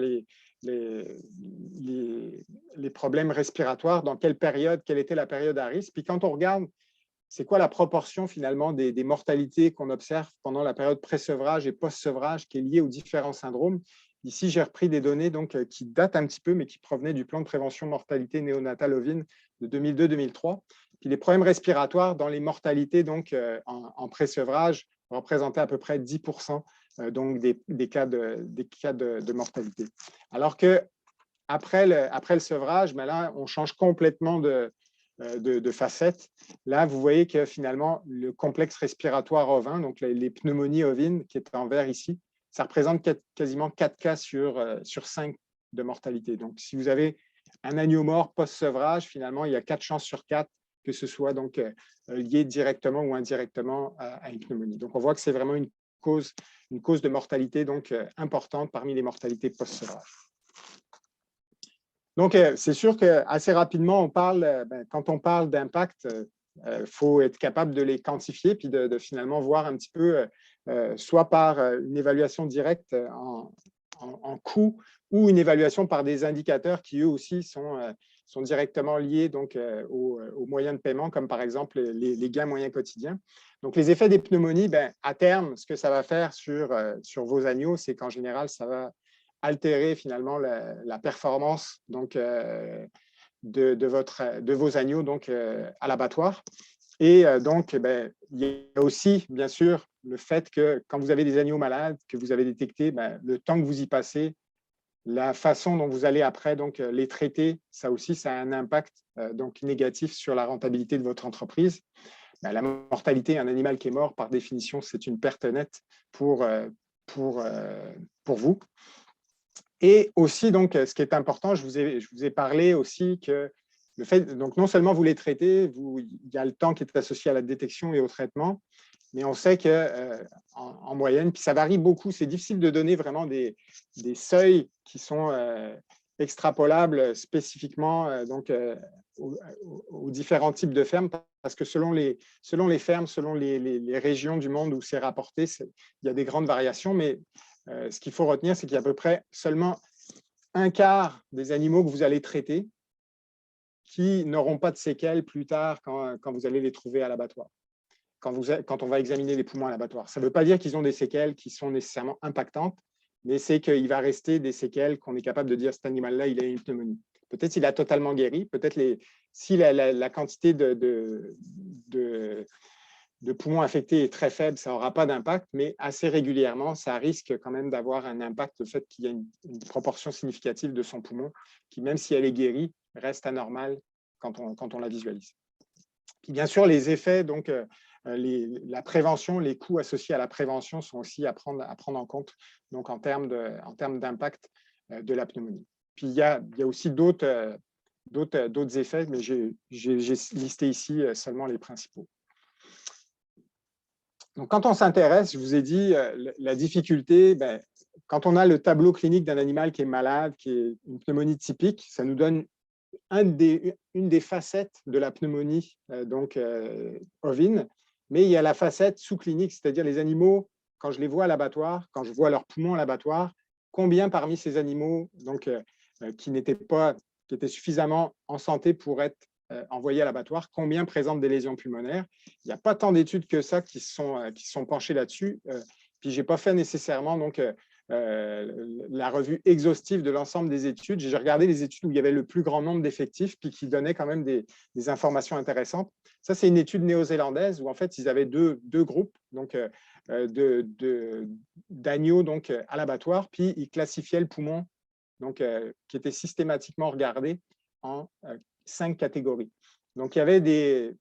les problèmes respiratoires, dans quelle période, quelle était la période à risque. Puis quand on regarde, c'est quoi la proportion finalement des mortalités qu'on observe pendant la période pré-sevrage et post-sevrage qui est liée aux différents syndromes. Ici, j'ai repris des données donc, qui datent un petit peu, mais qui provenaient du plan de prévention mortalité néonatale ovine de 2002-2003. Puis les problèmes respiratoires dans les mortalités donc, en pré-sevrage représentaient à peu près 10% donc des cas de mortalité. Alors qu'après le sevrage, là, on change complètement de facette. Là, vous voyez que finalement, le complexe respiratoire ovin, donc les pneumonies ovines, qui est en vert ici, ça représente quasiment 4 cas sur 5 de mortalité. Donc, si vous avez un agneau mort post-sevrage, finalement, il y a 4 chances sur 4 que ce soit donc lié directement ou indirectement à une pneumonie. Donc, on voit que c'est vraiment une cause de mortalité donc, importante parmi les mortalités post-sevrage. Donc, c'est sûr qu'assez rapidement, quand on parle d'impact, il faut être capable de les quantifier puis de finalement voir un petit peu, soit par une évaluation directe en coût ou une évaluation par des indicateurs qui, eux aussi, sont directement liés donc, aux moyens de paiement, comme par exemple les gains moyens quotidiens. Donc, les effets des pneumonies, à terme, ce que ça va faire sur vos agneaux, c'est qu'en général, ça va altérer finalement la performance donc, de vos agneaux donc, à l'abattoir. Et donc, il y a aussi, bien sûr, le fait que quand vous avez des agneaux malades, que vous avez détecté, le temps que vous y passez, la façon dont vous allez après donc, les traiter, ça aussi, ça a un impact donc, négatif sur la rentabilité de votre entreprise. La mortalité, un animal qui est mort, par définition, c'est une perte nette pour vous. Et aussi, donc, ce qui est important, je vous ai parlé aussi que le fait, donc non seulement vous les traitez, il y a le temps qui est associé à la détection et au traitement, mais on sait qu'en moyenne, puis ça varie beaucoup, c'est difficile de donner vraiment des seuils qui sont extrapolables spécifiquement aux différents types de fermes, parce que selon les fermes, selon les régions du monde où c'est rapporté, il y a des grandes variations, mais ce qu'il faut retenir, c'est qu'il y a à peu près seulement un quart des animaux que vous allez traiter qui n'auront pas de séquelles plus tard quand vous allez les trouver à l'abattoir, quand on va examiner les poumons à l'abattoir. Ça ne veut pas dire qu'ils ont des séquelles qui sont nécessairement impactantes, mais c'est qu'il va rester des séquelles qu'on est capable de dire cet animal-là, il a une pneumonie. Peut-être qu'il a totalement guéri, peut-être si la quantité de poumons affectés est très faible, ça n'aura pas d'impact, mais assez régulièrement, ça risque quand même d'avoir un impact, le fait qu'il y a une proportion significative de son poumon qui, même si elle est guérie, reste anormale quand on la visualise. Puis bien sûr, les effets, donc la prévention, les coûts associés à la prévention sont aussi à prendre en compte donc en termes d'impact de la pneumonie. Puis il y a aussi d'autres effets, mais j'ai listé ici seulement les principaux. Donc, quand on s'intéresse, je vous ai dit, la difficulté, quand on a le tableau clinique d'un animal qui est malade, qui est une pneumonie typique, ça nous donne une des facettes de la pneumonie ovine, mais il y a la facette sous-clinique, c'est-à-dire les animaux, quand je les vois à l'abattoir, quand je vois leurs poumons à l'abattoir, combien parmi ces animaux qui étaient suffisamment en santé pour être envoyés à l'abattoir, combien présentent des lésions pulmonaires. Il n'y a pas tant d'études que ça qui se sont penchées là-dessus. Puis, je n'ai pas fait nécessairement la revue exhaustive de l'ensemble des études. J'ai regardé les études où il y avait le plus grand nombre d'effectifs puis qui donnaient quand même des informations intéressantes. Ça, c'est une étude néo-zélandaise où en fait, ils avaient deux groupes d'agneaux à l'abattoir, puis ils classifiaient le poumon qui était systématiquement regardé en 5 catégories. Donc, il y avait des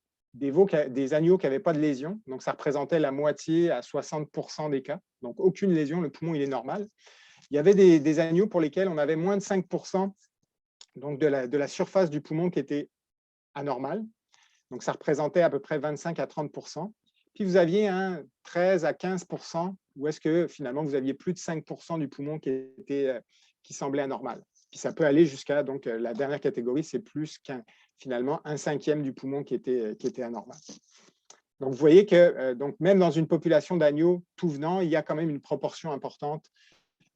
agneaux qui n'avaient pas de lésion, donc ça représentait la moitié à 60% des cas, donc aucune lésion, le poumon il est normal. Il y avait des agneaux pour lesquels on avait moins de 5% donc de la surface du poumon qui était anormale, donc ça représentait à peu près 25 à 30%. Puis vous aviez un 13 à 15% où est-ce que finalement vous aviez plus de 5% du poumon qui semblait anormal. Puis ça peut aller jusqu'à, donc la dernière catégorie, c'est plus finalement un cinquième du poumon qui était anormal. Donc vous voyez que même dans une population d'agneaux tout venant, il y a quand même une proportion importante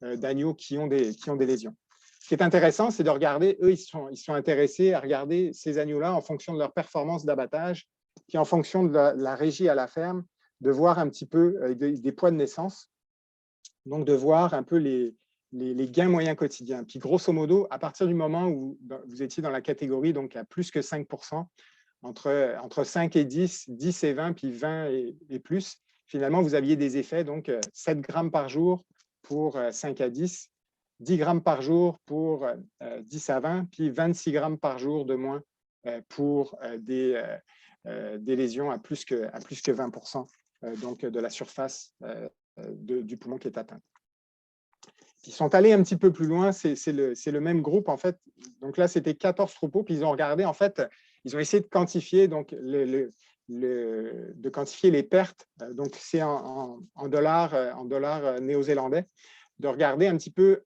d'agneaux qui ont des lésions. Ce qui est intéressant, c'est de regarder, eux, ils sont intéressés à regarder ces agneaux-là en fonction de leur performance d'abattage, puis en fonction de la régie à la ferme, de voir un petit peu des poids de naissance, donc de voir un peu les gains moyens quotidiens. Puis grosso modo, à partir du moment où vous étiez dans la catégorie donc à plus que 5%, entre 5 et 10, 10 et 20, puis 20 et plus, finalement, vous aviez des effets, donc 7 grammes par jour pour 5 à 10, 10 grammes par jour pour 10 à 20, puis 26 grammes par jour de moins pour des lésions à plus que 20% donc de la surface du poumon qui est atteinte. Ils sont allés un petit peu plus loin, c'est le même groupe en fait. Donc là, c'était 14 troupeaux, puis ils ont regardé en fait, ils ont essayé de quantifier quantifier les pertes. Donc c'est en dollars néo-zélandais, de regarder un petit peu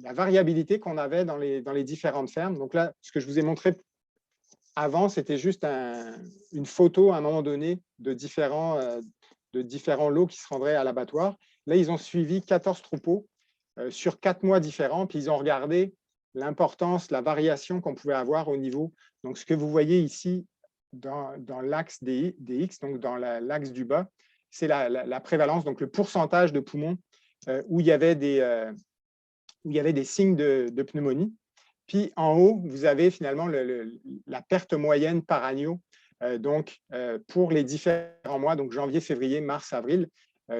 la variabilité qu'on avait dans les différentes fermes. Donc là, ce que je vous ai montré avant, c'était juste une photo à un moment donné de différents lots qui se rendraient à l'abattoir. Là, ils ont suivi 14 troupeaux sur 4 mois différents, puis ils ont regardé l'importance, la variation qu'on pouvait avoir au niveau. Donc, ce que vous voyez ici dans l'axe des X, donc dans l'axe du bas, c'est la prévalence, donc le pourcentage de poumons où il y avait des signes de pneumonie. Puis en haut, vous avez finalement la perte moyenne par agneau pour les différents mois, donc janvier, février, mars, avril,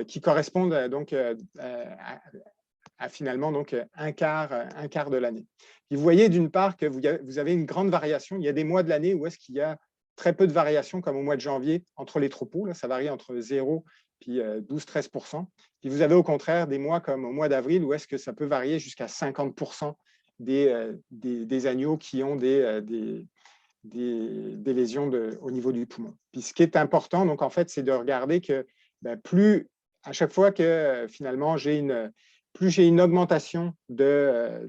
qui correspondent donc à finalement donc un quart de l'année. Vous voyez d'une part que vous avez une grande variation. Il y a des mois de l'année où est-ce qu'il y a très peu de variation, comme au mois de janvier, entre les troupeaux. Là, ça varie entre 0 puis 12-13%. Puis vous avez au contraire des mois comme au mois d'avril où est-ce que ça peut varier jusqu'à 50% des agneaux qui ont des lésions au niveau du poumon. Puis ce qui est important, donc en fait, c'est de regarder que plus à chaque fois que finalement plus j'ai une augmentation de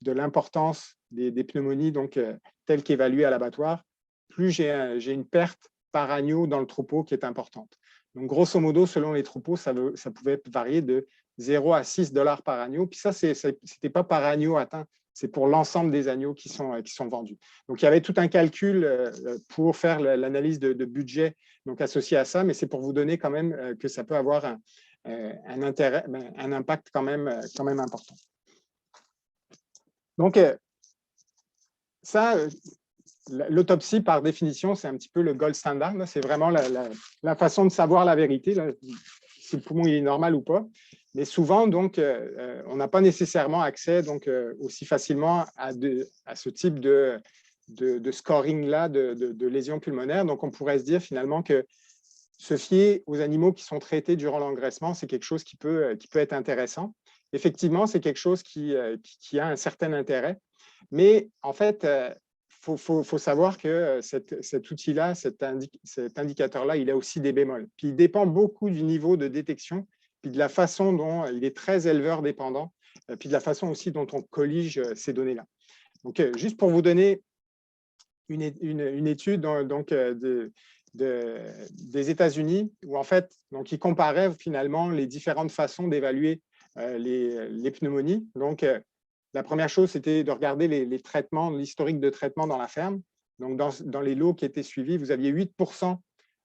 l'importance des pneumonies donc, telles qu'évaluées à l'abattoir, plus j'ai une perte par agneau dans le troupeau qui est importante. Donc, grosso modo, selon les troupeaux, ça pouvait varier de 0 à 6 $ par agneau. Puis ça, ce n'était pas par agneau atteint, c'est pour l'ensemble des agneaux qui sont vendus. Donc, il y avait tout un calcul pour faire l'analyse de budget donc, associé à ça, mais c'est pour vous donner quand même que ça peut avoir un impact quand même important. Donc, ça, l'autopsie, par définition, c'est un petit peu le gold standard. C'est vraiment la façon de savoir la vérité, là, si le poumon est normal ou pas. Mais souvent, donc, on n'a pas nécessairement accès donc, aussi facilement à ce type de scoring-là de lésions pulmonaires. Donc, on pourrait se dire finalement que se fier aux animaux qui sont traités durant l'engraissement, c'est quelque chose qui peut être intéressant. Effectivement, c'est quelque chose qui a un certain intérêt. Mais en fait, faut savoir que cet outil-là, cet indicateur-là, il a aussi des bémols. Puis il dépend beaucoup du niveau de détection, puis de la façon dont il est très éleveur dépendant, puis de la façon aussi dont on collige ces données-là. Donc, juste pour vous donner une étude donc, des États-Unis, où en fait, donc, ils comparaient finalement les différentes façons d'évaluer les pneumonies. Donc, la première chose, c'était de regarder les traitements, l'historique de traitement dans la ferme. Donc, dans les lots qui étaient suivis, vous aviez 8%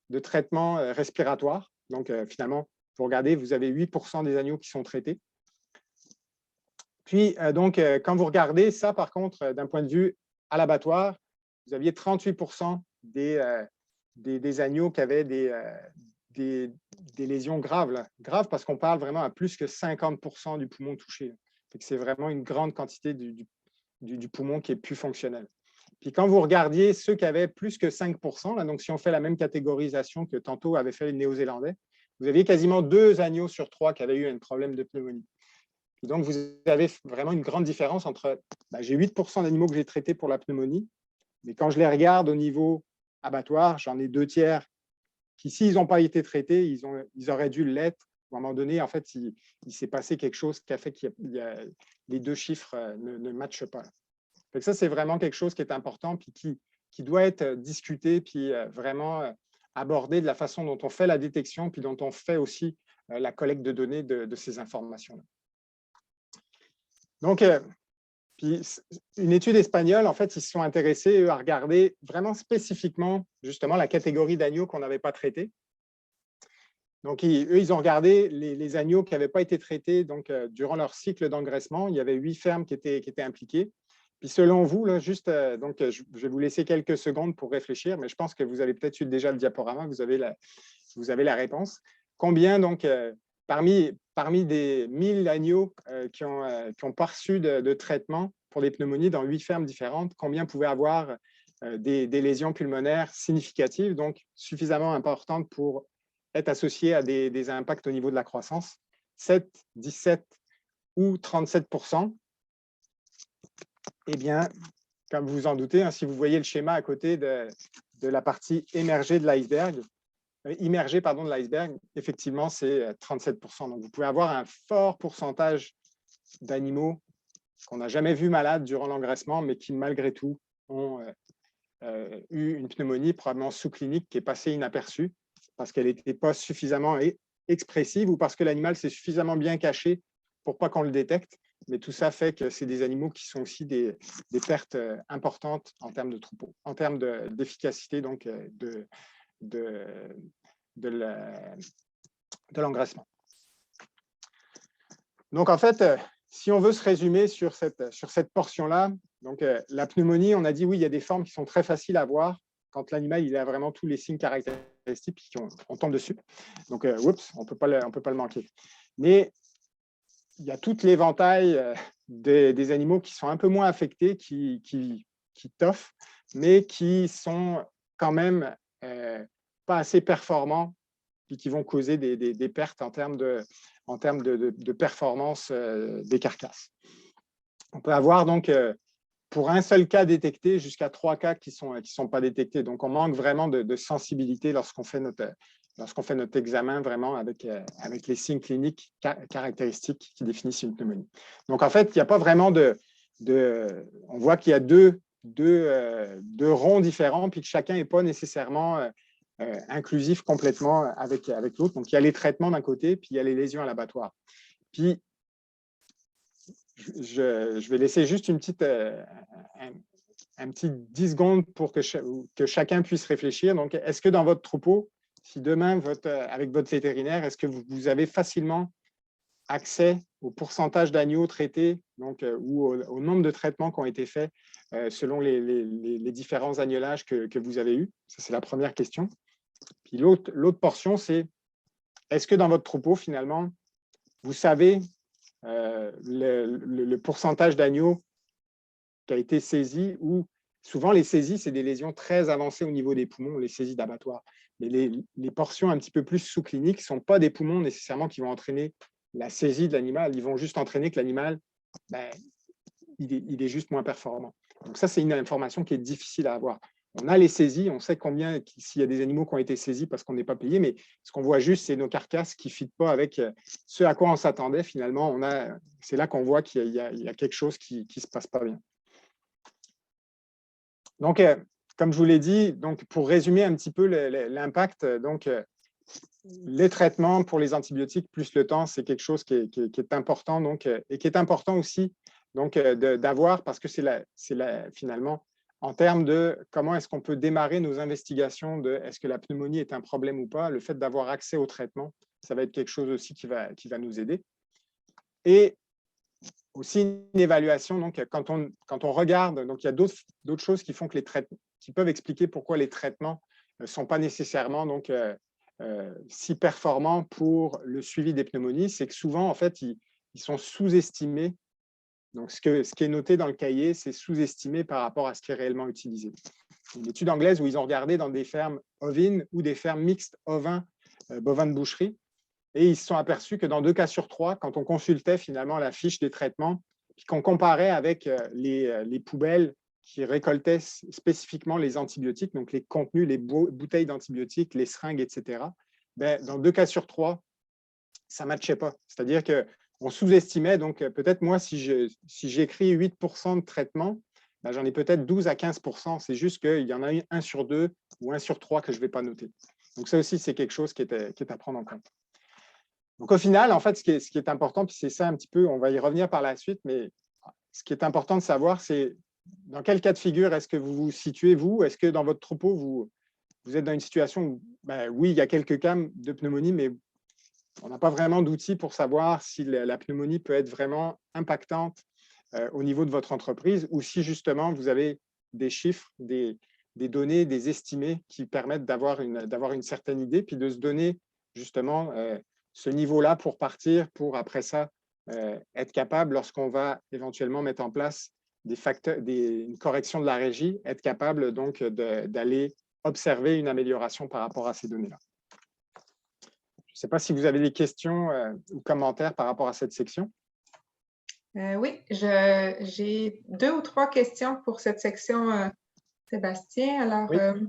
de traitements respiratoires. Donc, finalement, vous regardez, vous avez 8% des agneaux qui sont traités. Puis, donc, quand vous regardez ça, par contre, d'un point de vue à l'abattoir, vous aviez 38% des agneaux qui avaient des lésions graves. Là. Graves parce qu'on parle vraiment à plus que 50% du poumon touché. C'est vraiment une grande quantité du poumon qui est plus fonctionnel. Puis quand vous regardiez ceux qui avaient plus que 5%, là, donc si on fait la même catégorisation que tantôt avait fait les Néo-Zélandais, vous aviez quasiment 2 agneaux sur 3 qui avaient eu un problème de pneumonie. Et donc, vous avez vraiment une grande différence entre j'ai 8% d'animaux que j'ai traités pour la pneumonie, mais quand je les regarde au niveau abattoir, j'en ai 2 tiers qui, s'ils n'ont pas été traités, ils auraient dû l'être. À un moment donné, en fait, il s'est passé quelque chose qui a fait que les 2 chiffres ne matchent pas. Donc ça, c'est vraiment quelque chose qui est important puis qui doit être discuté puis vraiment abordé de la façon dont on fait la détection puis dont on fait aussi la collecte de données de ces informations-là. Donc, puis une étude espagnole, en fait, ils se sont intéressés eux, à regarder vraiment spécifiquement justement la catégorie d'agneaux qu'on n'avait pas traités. Donc, eux, ils ont regardé les agneaux qui n'avaient pas été traités donc, durant leur cycle d'engraissement. Il y avait 8 fermes qui étaient impliquées. Puis selon vous, là, juste, donc, je vais vous laisser quelques secondes pour réfléchir, mais je pense que vous avez peut-être eu déjà le diaporama, vous avez la réponse. Combien, donc, parmi des 1000 agneaux qui ont pas reçu de traitement pour des pneumonies dans 8 fermes différentes, combien pouvaient avoir des lésions pulmonaires significatives, donc suffisamment importantes pour être associées à des impacts au niveau de la croissance? 7, 17 ou 37%. Eh bien, comme vous vous en doutez, hein, si vous voyez le schéma à côté de la partie immergée de l'iceberg, effectivement, c'est 37%. Donc, vous pouvez avoir un fort pourcentage d'animaux qu'on n'a jamais vus malades durant l'engraissement, mais qui, malgré tout, ont eu une pneumonie probablement sous-clinique qui est passée inaperçue parce qu'elle n'était pas suffisamment expressive ou parce que l'animal s'est suffisamment bien caché pour pas qu'on le détecte. Mais tout ça fait que c'est des animaux qui sont aussi des pertes importantes en termes de troupeau, en termes d'efficacité donc de l'engraissement. Donc, en fait, si on veut se résumer sur cette portion-là, donc la pneumonie, on a dit oui, il y a des formes qui sont très faciles à voir quand l'animal il a vraiment tous les signes caractéristiques puis on tombe dessus. Donc, oups, on peut pas le manquer. Mais il y a tout l'éventail des animaux qui sont un peu moins affectés, qui toffent, mais qui sont quand même pas assez performants et qui vont causer des pertes en termes de performance des carcasses. On peut avoir donc, pour un seul cas détecté, jusqu'à 3 cas qui ne sont pas détectés. Donc, on manque vraiment de sensibilité lorsqu'on fait lorsqu'on fait notre examen vraiment avec les signes cliniques caractéristiques qui définissent une pneumonie. Donc, en fait, il n'y a pas vraiment on voit qu'il y a deux ronds différents, puis que chacun n'est pas nécessairement inclusif complètement avec l'autre. Donc, il y a les traitements d'un côté, puis il y a les lésions à l'abattoir. Puis, je vais laisser juste une petite, un petit 10 secondes pour que chacun puisse réfléchir. Donc, est-ce que dans votre troupeau, si demain, avec votre vétérinaire, est-ce que vous avez facilement accès au pourcentage d'agneaux traités donc, ou au nombre de traitements qui ont été faits selon les différents agnelages que vous avez eus? Ça, c'est la première question. Puis l'autre portion, c'est est-ce que dans votre troupeau, finalement, vous savez le pourcentage d'agneaux qui a été saisi, ou souvent les saisies, c'est des lésions très avancées au niveau des poumons, les saisies d'abattoir. Mais les portions un petit peu plus sous-cliniques ne sont pas des poumons nécessairement qui vont entraîner la saisie de l'animal, ils vont juste entraîner que l'animal, il est juste moins performant. Donc ça, c'est une information qui est difficile à avoir. On a les saisies, on sait combien, s'il y a des animaux qui ont été saisis parce qu'on n'est pas payé, mais ce qu'on voit juste, c'est nos carcasses qui ne fitent pas avec ce à quoi on s'attendait. Finalement, c'est là qu'on voit qu'il y a quelque chose qui ne se passe pas bien. Donc, comme je vous l'ai dit, donc, pour résumer un petit peu l'impact, donc, les traitements pour les antibiotiques plus le temps, c'est quelque chose qui est important, donc, et qui est important aussi d'avoir, parce que c'est finalement en termes de comment est-ce qu'on peut démarrer nos investigations de est-ce que la pneumonie est un problème ou pas, le fait d'avoir accès au traitement, ça va être quelque chose aussi qui va nous aider. Et aussi une évaluation, donc quand on regarde, donc il y a d'autres choses qui font que qui peuvent expliquer pourquoi les traitements ne sont pas nécessairement donc, si performants pour le suivi des pneumonies, c'est que souvent, en fait, ils sont sous-estimés. Donc, ce qui est noté dans le cahier, c'est sous-estimé par rapport à ce qui est réellement utilisé. Une étude anglaise où ils ont regardé dans des fermes ovines ou des fermes mixtes ovins, bovins de boucherie, et ils se sont aperçus que dans 2 cas sur 3, quand on consultait finalement la fiche des traitements, puis qu'on comparait avec les poubelles qui récoltaient spécifiquement les antibiotiques, donc les contenus, les bouteilles d'antibiotiques, les seringues, etc., dans 2 cas sur 3, ça ne matchait pas. C'est-à-dire qu'on sous-estimait, donc peut-être moi, si j'écris 8% de traitement, j'en ai peut-être 12 à 15%. C'est juste qu'il y en a 1 sur 2 ou 1 sur 3 que je ne vais pas noter. Donc ça aussi, c'est quelque chose qui est à prendre en compte. Donc, au final, en fait, ce qui est important, puis c'est ça un petit peu, on va y revenir par la suite, mais ce qui est important de savoir, c'est dans quel cas de figure est-ce que vous vous situez, vous? Est-ce que dans votre troupeau, vous êtes dans une situation où, oui, il y a quelques cas de pneumonie, mais on n'a pas vraiment d'outils pour savoir si la pneumonie peut être vraiment impactante au niveau de votre entreprise, ou si justement vous avez des chiffres, des données, des estimés qui permettent d'avoir une certaine idée, puis de se donner justement ce niveau-là pour partir, pour après ça être capable, lorsqu'on va éventuellement mettre en place une correction de la régie, être capable donc d'aller observer une amélioration par rapport à ces données-là. Je ne sais pas si vous avez des questions ou commentaires par rapport à cette section. Oui, j'ai 2 ou 3 questions pour cette section, Sébastien. Alors, oui.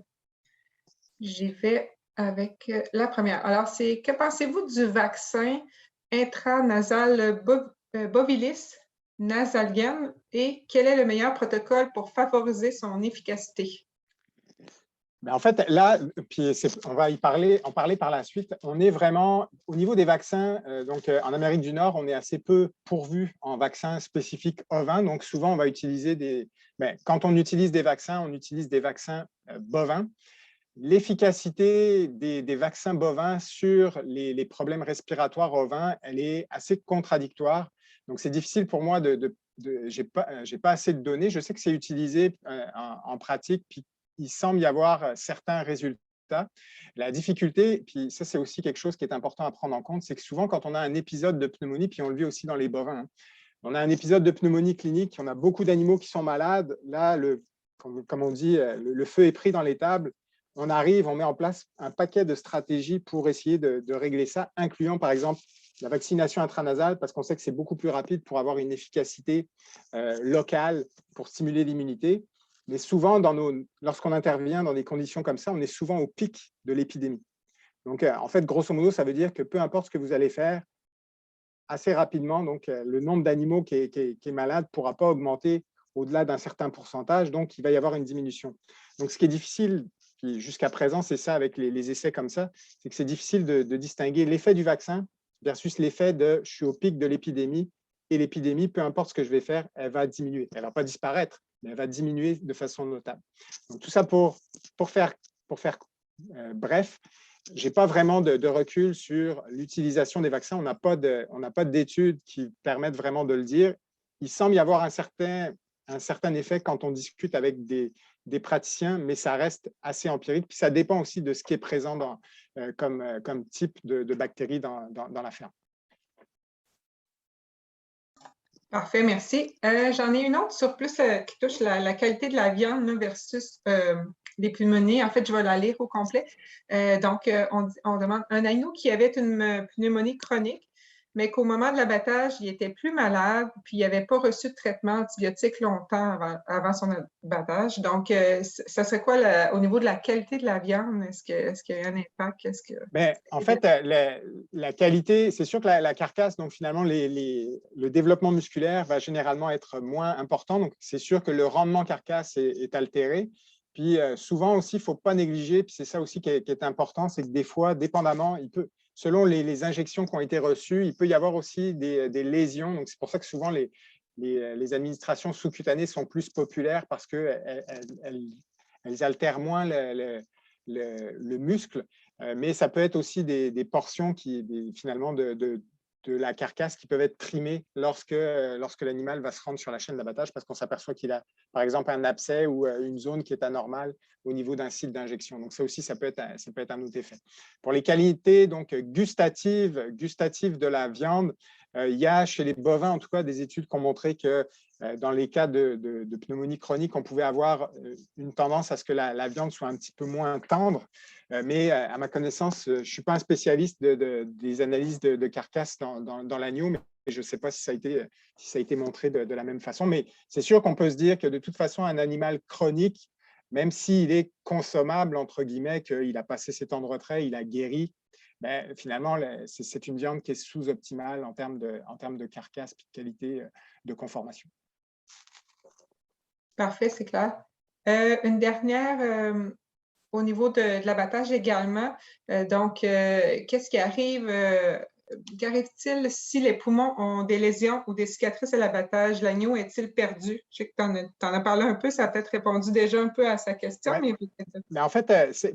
J'y vais avec la première. Alors, c'est que pensez-vous du vaccin intranasal Bovilis Nasalgen et quel est le meilleur protocole pour favoriser son efficacité? En fait, là, puis on va en parler par la suite. On est vraiment, au niveau des vaccins, donc en Amérique du Nord, on est assez peu pourvu en vaccins spécifiques ovins. Donc, souvent, on va utiliser quand on utilise des vaccins, on utilise des vaccins bovins. L'efficacité des vaccins bovins sur les problèmes respiratoires ovins, elle est assez contradictoire. Donc, c'est difficile pour moi j'ai pas assez de données. Je sais que c'est utilisé en pratique, puis il semble y avoir certains résultats. La difficulté, puis ça, c'est aussi quelque chose qui est important à prendre en compte, c'est que souvent, quand on a un épisode de pneumonie, puis on le vit aussi dans les bovins, on a un épisode de pneumonie clinique, on a beaucoup d'animaux qui sont malades. Là, comme on dit, le feu est pris dans l'étable. On arrive, on met en place un paquet de stratégies pour essayer de régler ça, incluant par exemple la vaccination intranasale, parce qu'on sait que c'est beaucoup plus rapide pour avoir une efficacité locale pour stimuler l'immunité. Mais souvent, lorsqu'on intervient dans des conditions comme ça, on est souvent au pic de l'épidémie. Donc, en fait, grosso modo, ça veut dire que peu importe ce que vous allez faire, assez rapidement, donc le nombre d'animaux qui est malade ne pourra pas augmenter au-delà d'un certain pourcentage, donc il va y avoir une diminution. Donc, ce qui est difficile, jusqu'à présent, c'est ça avec les essais comme ça, c'est que c'est difficile de distinguer l'effet du vaccin versus l'effet de « je suis au pic de l'épidémie » et l'épidémie, peu importe ce que je vais faire, elle va diminuer. Elle ne va pas disparaître, mais elle va diminuer de façon notable. Donc, tout ça pour faire bref, je n'ai pas vraiment de recul sur l'utilisation des vaccins. On n'a pas d'études qui permettent vraiment de le dire. Il semble y avoir un certain effet quand on discute avec des praticiens, mais ça reste assez empirique. Puis ça dépend aussi de ce qui est présent comme type de bactéries dans la ferme. Parfait, merci. J'en ai une autre sur plus qui touche la qualité de la viande versus les pneumonies. En fait, je vais la lire au complet. On demande un agneau qui avait une pneumonie chronique, mais qu'au moment de l'abattage, il était plus malade, puis il n'avait pas reçu de traitement antibiotique longtemps avant son abattage. Donc, ça serait quoi au niveau de la qualité de la viande? Est-ce qu'il y a un impact? En fait, la qualité, c'est sûr que la carcasse, donc finalement, le développement musculaire va généralement être moins important. Donc, c'est sûr que le rendement carcasse est altéré. Puis, souvent aussi, il ne faut pas négliger, puis c'est ça aussi qui est important, c'est que des fois, dépendamment, selon les injections qui ont été reçues, il peut y avoir aussi des lésions. Donc, c'est pour ça que souvent, les administrations sous-cutanées sont plus populaires parce qu'elles altèrent moins le muscle. Mais ça peut être aussi des portions finalement de la carcasse qui peuvent être trimées lorsque l'animal va se rendre sur la chaîne d'abattage parce qu'on s'aperçoit qu'il a, par exemple, un abcès ou une zone qui est anormale au niveau d'un site d'injection. Donc, ça aussi, ça peut être un autre effet. Pour les qualités donc, gustatives de la viande, il y a chez les bovins, en tout cas, des études qui ont montré que dans les cas de pneumonie chronique, on pouvait avoir une tendance à ce que la viande soit un petit peu moins tendre. Mais à ma connaissance, je ne suis pas un spécialiste des analyses de carcasse dans l'agneau, mais je ne sais pas si ça a été montré de la même façon. Mais c'est sûr qu'on peut se dire que de toute façon, un animal chronique, même s'il est consommable, entre guillemets, qu'il a passé ses temps de retrait, il a guéri, finalement, c'est une viande qui est sous-optimale en termes de carcasse et de qualité de conformation. Parfait, c'est clair. Une dernière au niveau de l'abattage également. Qu'est-ce qui arrive? Qu'arrive-t-il si les poumons ont des lésions ou des cicatrices à l'abattage? L'agneau est-il perdu? Je sais que tu en as parlé un peu, ça a peut-être répondu déjà un peu à sa question. Ouais. Mais en fait,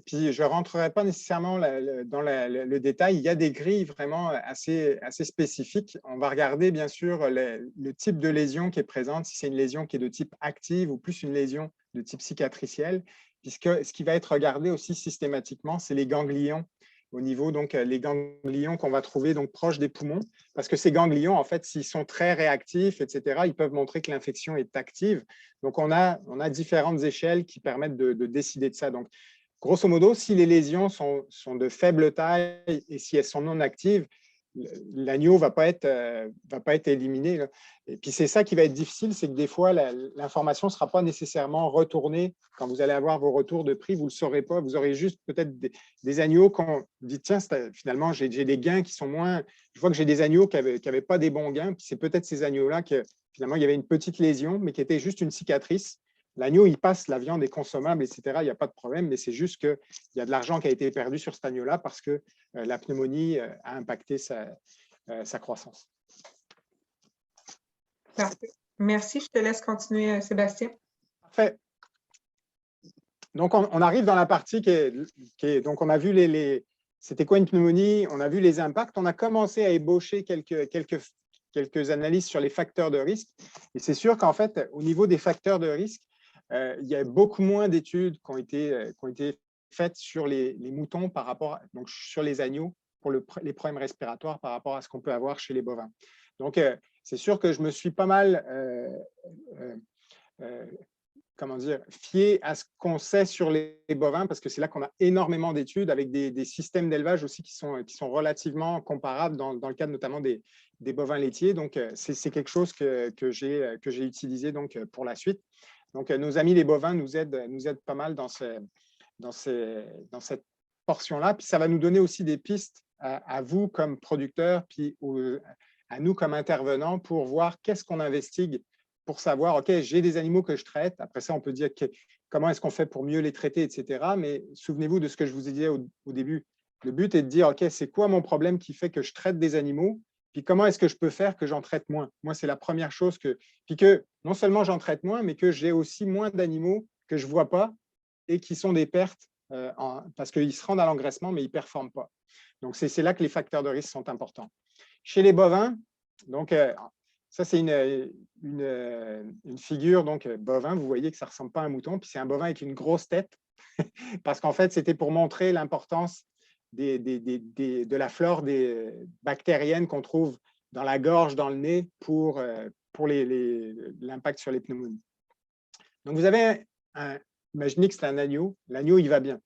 puis je ne rentrerai pas nécessairement dans le détail. Il y a des grilles vraiment assez spécifiques. On va regarder bien sûr le type de lésion qui est présente, si c'est une lésion qui est de type active ou plus une lésion de type cicatricielle, puisque ce qui va être regardé aussi systématiquement, c'est les ganglions au niveau, donc les ganglions qu'on va trouver donc proches des poumons, parce que ces ganglions, en fait, s'ils sont très réactifs, etc., ils peuvent montrer que l'infection est active. Donc, on a différentes échelles qui permettent de décider de ça. Donc, grosso modo, si les lésions sont de faible taille et si elles sont non actives, l'agneau ne va pas être éliminé. Là. Et puis, c'est ça qui va être difficile, c'est que des fois, l'information ne sera pas nécessairement retournée. Quand vous allez avoir vos retours de prix, vous ne le saurez pas. Vous aurez juste peut-être des agneaux qu'on dit, tiens, finalement, j'ai des gains qui sont moins… Je vois que j'ai des agneaux qui n'avaient pas des bons gains. Puis, c'est peut-être ces agneaux-là que finalement, il y avait une petite lésion, mais qui était juste une cicatrice. L'agneau, il passe, la viande est consommable, etc. Il n'y a pas de problème, mais c'est juste qu'il y a de l'argent qui a été perdu sur cet agneau-là parce que la pneumonie a impacté sa croissance. Parfait. Merci. Je te laisse continuer, Sébastien. Parfait. Donc, on arrive dans la partie qui est donc, on a vu c'était quoi une pneumonie, on a vu les impacts, on a commencé à ébaucher quelques analyses sur les facteurs de risque. Et c'est sûr qu'en fait, au niveau des facteurs de risque, il y a beaucoup moins d'études qui ont été faites sur les moutons par rapport, donc sur les agneaux pour les problèmes respiratoires par rapport à ce qu'on peut avoir chez les bovins. Donc, c'est sûr que je me suis pas mal fié à ce qu'on sait sur les bovins parce que c'est là qu'on a énormément d'études avec des systèmes d'élevage aussi qui sont relativement comparables dans le cadre notamment des bovins laitiers. Donc, c'est quelque chose que j'ai utilisé donc, pour la suite. Donc, nos amis les bovins nous aident pas mal dans cette portion-là. Puis ça va nous donner aussi des pistes à vous comme producteurs, puis à nous comme intervenants pour voir qu'est-ce qu'on investigue pour savoir, OK, j'ai des animaux que je traite. Après ça, on peut dire comment est-ce qu'on fait pour mieux les traiter, etc. Mais souvenez-vous de ce que je vous ai dit au début. Le but est de dire, OK, c'est quoi mon problème qui fait que je traite des animaux? Puis comment est-ce que je peux faire que j'en traite moins? Moi, c'est la première chose puis que non seulement j'en traite moins, mais que j'ai aussi moins d'animaux que je ne vois pas et qui sont des pertes parce qu'ils se rendent à l'engraissement, mais ils ne performent pas. Donc, c'est là que les facteurs de risque sont importants. Chez les bovins, donc, ça, c'est une figure donc, bovin. Vous voyez que ça ne ressemble pas à un mouton. Puis c'est un bovin avec une grosse tête parce qu'en fait, c'était pour montrer l'importance de la flore bactérienne qu'on trouve dans la gorge, dans le nez, pour l'impact sur les pneumonies. Donc, vous avez imaginez que c'est un agneau. L'agneau, il va bien.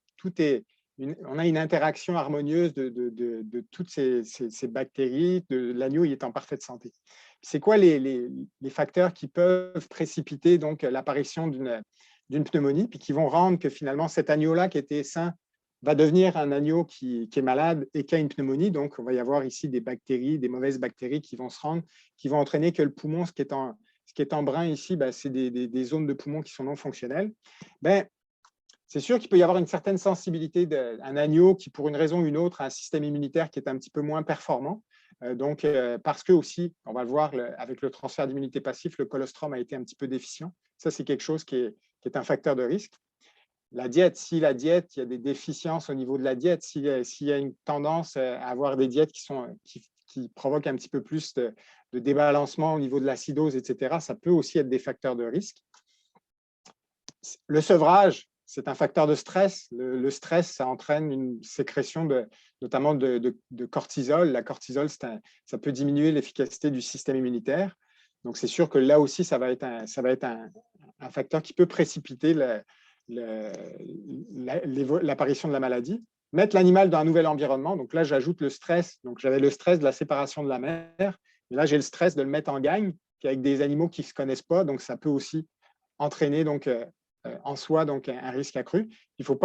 On a une interaction harmonieuse de toutes ces bactéries. L'agneau, il est en parfaite santé. C'est quoi les facteurs qui peuvent précipiter donc l'apparition d'une pneumonie, puis qui vont rendre que finalement cet agneau-là qui était sain va devenir un agneau qui est malade et qui a une pneumonie. Donc, on va y avoir ici des bactéries, des mauvaises bactéries qui vont se rendre, qui vont entraîner que le poumon, ce qui est en brun ici, c'est des zones de poumon qui sont non fonctionnelles. C'est sûr qu'il peut y avoir une certaine sensibilité d'un agneau qui, pour une raison ou une autre, a un système immunitaire qui est un petit peu moins performant. Parce que aussi, on va le voir, avec le transfert d'immunité passif, le colostrum a été un petit peu déficient. Ça, c'est quelque chose qui est un facteur de risque. La diète, il y a des déficiences au niveau de la diète, s'il y a une tendance à avoir des diètes qui provoquent un petit peu plus de débalancement au niveau de l'acidose, etc., ça peut aussi être des facteurs de risque. Le sevrage, c'est un facteur de stress. Le stress, ça entraîne une sécrétion notamment de cortisol. La cortisol, ça peut diminuer l'efficacité du système immunitaire. Donc, c'est sûr que là aussi, ça va être un facteur qui peut précipiter l'apparition de la maladie. Mettre l'animal dans un nouvel environnement. Donc là, j'ajoute le stress. Donc, j'avais le stress de la séparation de la mère. Et là, j'ai le stress de le mettre en gagne, puis avec des animaux qui ne se connaissent pas. Donc, ça peut aussi entraîner en soi donc un risque accru. Il faut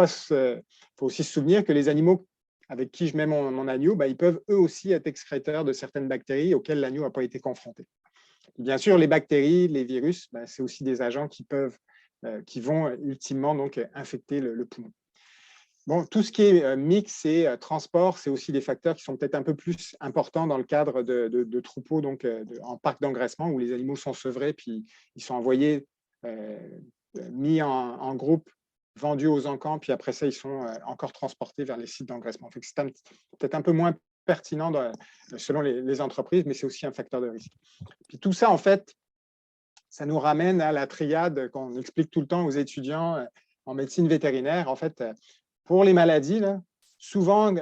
aussi se souvenir que les animaux avec qui je mets mon agneau, ils peuvent eux aussi être excréteurs de certaines bactéries auxquelles l'agneau n'a pas été confronté. Bien sûr, les bactéries, les virus, c'est aussi des agents qui vont ultimement donc infecter le poumon. Bon, tout ce qui est mix et transport, c'est aussi des facteurs qui sont peut-être un peu plus importants dans le cadre de troupeaux donc, en parc d'engraissement où les animaux sont sevrés puis ils sont envoyés mis en groupe, vendus aux encamps, puis après ça, ils sont encore transportés vers les sites d'engraissement. C'est peut-être un peu moins pertinent selon les entreprises, mais c'est aussi un facteur de risque. Puis tout ça, en fait, ça nous ramène à la triade qu'on explique tout le temps aux étudiants en médecine vétérinaire. En fait, pour les maladies, là, souvent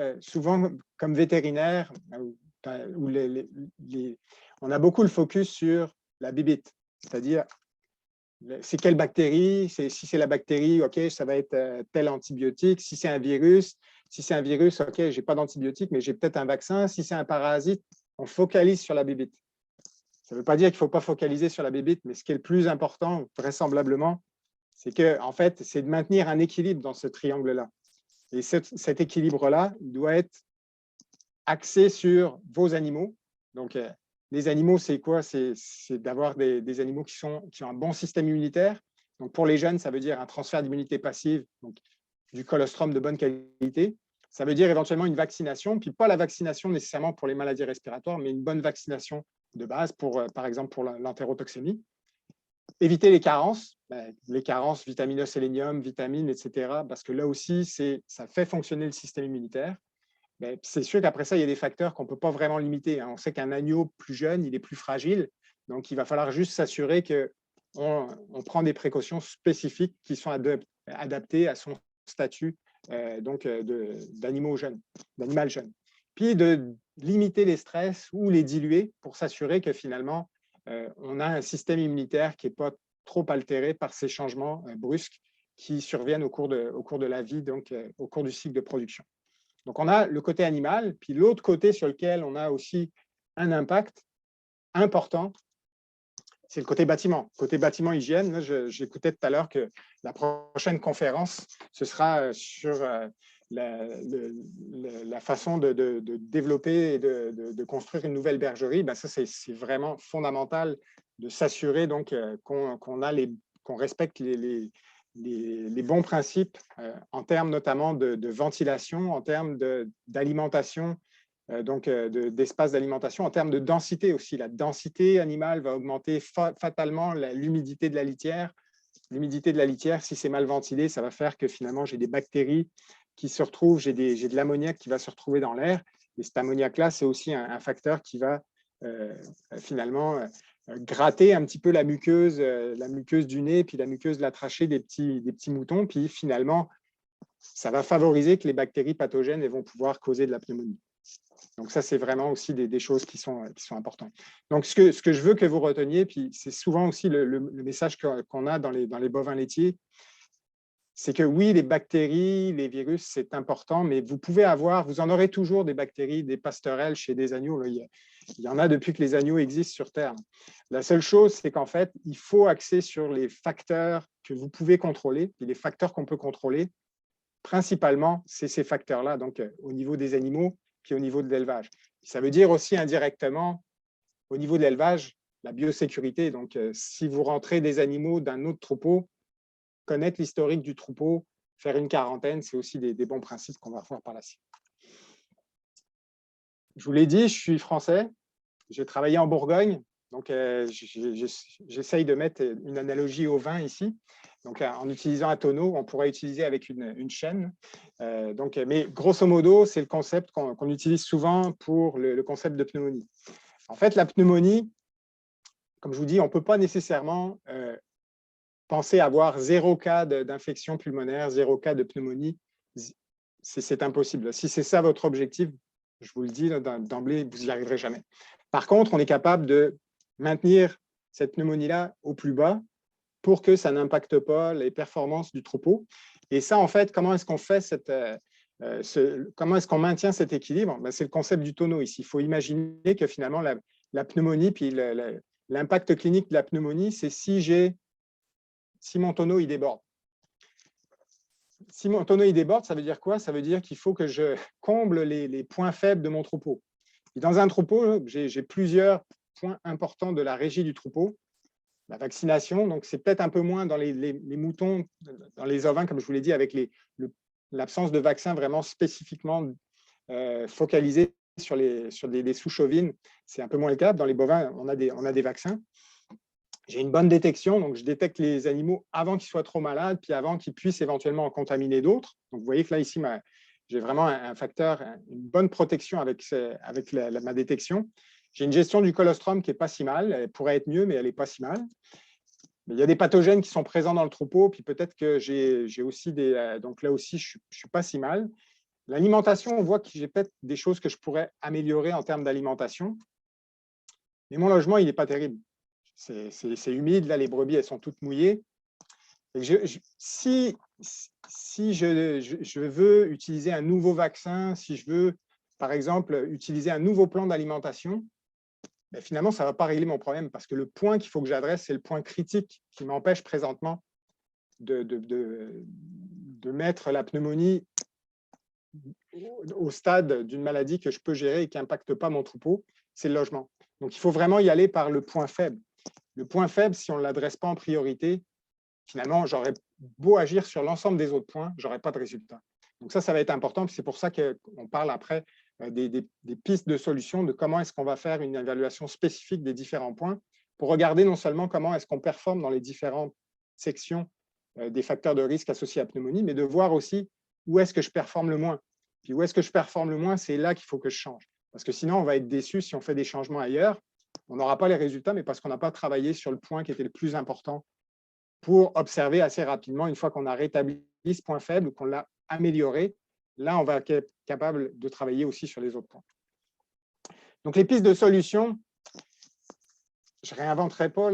comme vétérinaire, on a beaucoup le focus sur la bibite, c'est-à-dire c'est quelle bactérie, si c'est la bactérie, OK, ça va être tel antibiotique. Si c'est un virus, OK, je n'ai pas d'antibiotique, mais j'ai peut-être un vaccin. Si c'est un parasite, on focalise sur la bibite. Ça ne veut pas dire qu'il ne faut pas focaliser sur la bibite, mais ce qui est le plus important, vraisemblablement, c'est en fait, c'est de maintenir un équilibre dans ce triangle-là. Et cet équilibre-là doit être axé sur vos animaux. Donc, les animaux, c'est quoi? C'est d'avoir des animaux qui ont un bon système immunitaire. Donc, pour les jeunes, ça veut dire un transfert d'immunité passive, donc du colostrum de bonne qualité. Ça veut dire éventuellement une vaccination, puis pas la vaccination nécessairement pour les maladies respiratoires, mais une bonne vaccination de base, par exemple pour l'entérotoxémie. Éviter les carences, vitamines, sélénium, vitamines, etc., parce que là aussi, ça fait fonctionner le système immunitaire. C'est sûr qu'après ça, il y a des facteurs qu'on ne peut pas vraiment limiter. On sait qu'un agneau plus jeune, il est plus fragile. Donc, il va falloir juste s'assurer qu'on prend des précautions spécifiques qui sont adaptées à son statut d'animal jeune. Puis, de limiter les stress ou les diluer pour s'assurer que finalement, on a un système immunitaire qui n'est pas trop altéré par ces changements brusques qui surviennent au cours de la vie, donc au cours du cycle de production. Donc, on a le côté animal, puis l'autre côté sur lequel on a aussi un impact important, c'est le côté bâtiment. Côté bâtiment hygiène, j'écoutais tout à l'heure que la prochaine conférence, ce sera sur la façon de développer et de construire une nouvelle bergerie, ben ça, c'est vraiment fondamental de s'assurer donc qu'on respecte les bons principes en termes notamment de ventilation, en termes d'alimentation, d'espace d'alimentation, en termes de densité aussi. La densité animale va augmenter fatalement l'humidité de la litière. L'humidité de la litière, si c'est mal ventilé, ça va faire que finalement, j'ai des bactéries qui se retrouvent, j'ai de l'ammoniac qui va se retrouver dans l'air. Et cet ammoniac-là, c'est aussi un facteur qui va finalement gratter un petit peu la muqueuse du nez, puis la muqueuse de la trachée des petits moutons. Puis finalement, ça va favoriser que les bactéries pathogènes vont pouvoir causer de la pneumonie. Donc ça, c'est vraiment aussi des choses qui sont importantes. Donc ce que je veux que vous reteniez, puis c'est souvent aussi le message qu'on a dans les bovins laitiers, c'est que oui, les bactéries, les virus, c'est important, mais vous en aurez toujours des bactéries, des passerelles chez des agneaux. Il y en a depuis que les agneaux existent sur Terre. La seule chose, c'est qu'en fait, il faut axer sur les facteurs que vous pouvez contrôler, et les facteurs qu'on peut contrôler, principalement, c'est ces facteurs-là, donc au niveau des animaux, puis au niveau de l'élevage. Ça veut dire aussi indirectement, au niveau de l'élevage, la biosécurité. Donc, si vous rentrez des animaux d'un autre troupeau, connaître l'historique du troupeau, faire une quarantaine, c'est aussi des bons principes qu'on va voir par la suite. Je vous l'ai dit, je suis français, j'ai travaillé en Bourgogne, donc j'essaye de mettre une analogie au vin ici. Donc, en utilisant un tonneau, on pourrait utiliser avec une chaîne. Mais grosso modo, c'est le concept qu'on utilise souvent pour le concept de pneumonie. En fait, la pneumonie, comme je vous dis, on ne peut pas nécessairement penser avoir 0 cas d'infection pulmonaire, 0 cas de pneumonie. C'est impossible. Si c'est ça votre objectif, je vous le dis d'emblée, vous n'y arriverez jamais. Par contre, on est capable de maintenir cette pneumonie-là au plus bas pour que ça n'impacte pas les performances du troupeau. Et ça, en fait, comment est-ce qu'on fait comment est-ce qu'on maintient cet équilibre? Ben, c'est le concept du tonneau ici. Il faut imaginer que finalement, la pneumonie, puis l'impact clinique de la pneumonie, c'est si mon tonneau il déborde. Si mon tonneau il déborde, ça veut dire quoi? Ça veut dire qu'il faut que je comble les points faibles de mon troupeau. Et dans un troupeau, j'ai plusieurs points importants de la régie du troupeau. La vaccination, donc c'est peut-être un peu moins dans les moutons, dans les ovins, comme je vous l'ai dit, avec l'absence de vaccin vraiment spécifiquement focalisé sur des souches ovines. C'est un peu moins le cas. Dans les bovins, on a des vaccins. J'ai une bonne détection, donc je détecte les animaux avant qu'ils soient trop malades, puis avant qu'ils puissent éventuellement en contaminer d'autres. Donc vous voyez que là, ici, j'ai vraiment un facteur, une bonne protection avec ma détection. J'ai une gestion du colostrum qui n'est pas si mal. Elle pourrait être mieux, mais elle n'est pas si mal. Mais il y a des pathogènes qui sont présents dans le troupeau, puis peut-être que j'ai aussi donc là aussi, je ne suis pas si mal. L'alimentation, on voit que j'ai peut-être des choses que je pourrais améliorer en termes d'alimentation. Mais mon logement, il n'est pas terrible. C'est humide, là, les brebis, elles sont toutes mouillées. Si je veux utiliser un nouveau vaccin, si je veux, par exemple, utiliser un nouveau plan d'alimentation, ben finalement, ça ne va pas régler mon problème parce que le point qu'il faut que j'adresse, c'est le point critique qui m'empêche présentement de mettre la pneumonie au stade d'une maladie que je peux gérer et qui n'impacte pas mon troupeau, c'est le logement. Donc, il faut vraiment y aller par le point faible. Le point faible, si on ne l'adresse pas en priorité, finalement, j'aurais beau agir sur l'ensemble des autres points, je n'aurai pas de résultat. Donc ça va être important. C'est pour ça qu'on parle après des pistes de solutions, de comment est-ce qu'on va faire une évaluation spécifique des différents points pour regarder non seulement comment est-ce qu'on performe dans les différentes sections des facteurs de risque associés à la pneumonie, mais de voir aussi où est-ce que je performe le moins. Puis où est-ce que je performe le moins, c'est là qu'il faut que je change. Parce que sinon, on va être déçu si on fait des changements ailleurs. On n'aura pas les résultats, mais parce qu'on n'a pas travaillé sur le point qui était le plus important pour observer assez rapidement, une fois qu'on a rétabli ce point faible ou qu'on l'a amélioré, là, on va être capable de travailler aussi sur les autres points. Donc, les pistes de solutions, je ne réinventerai pas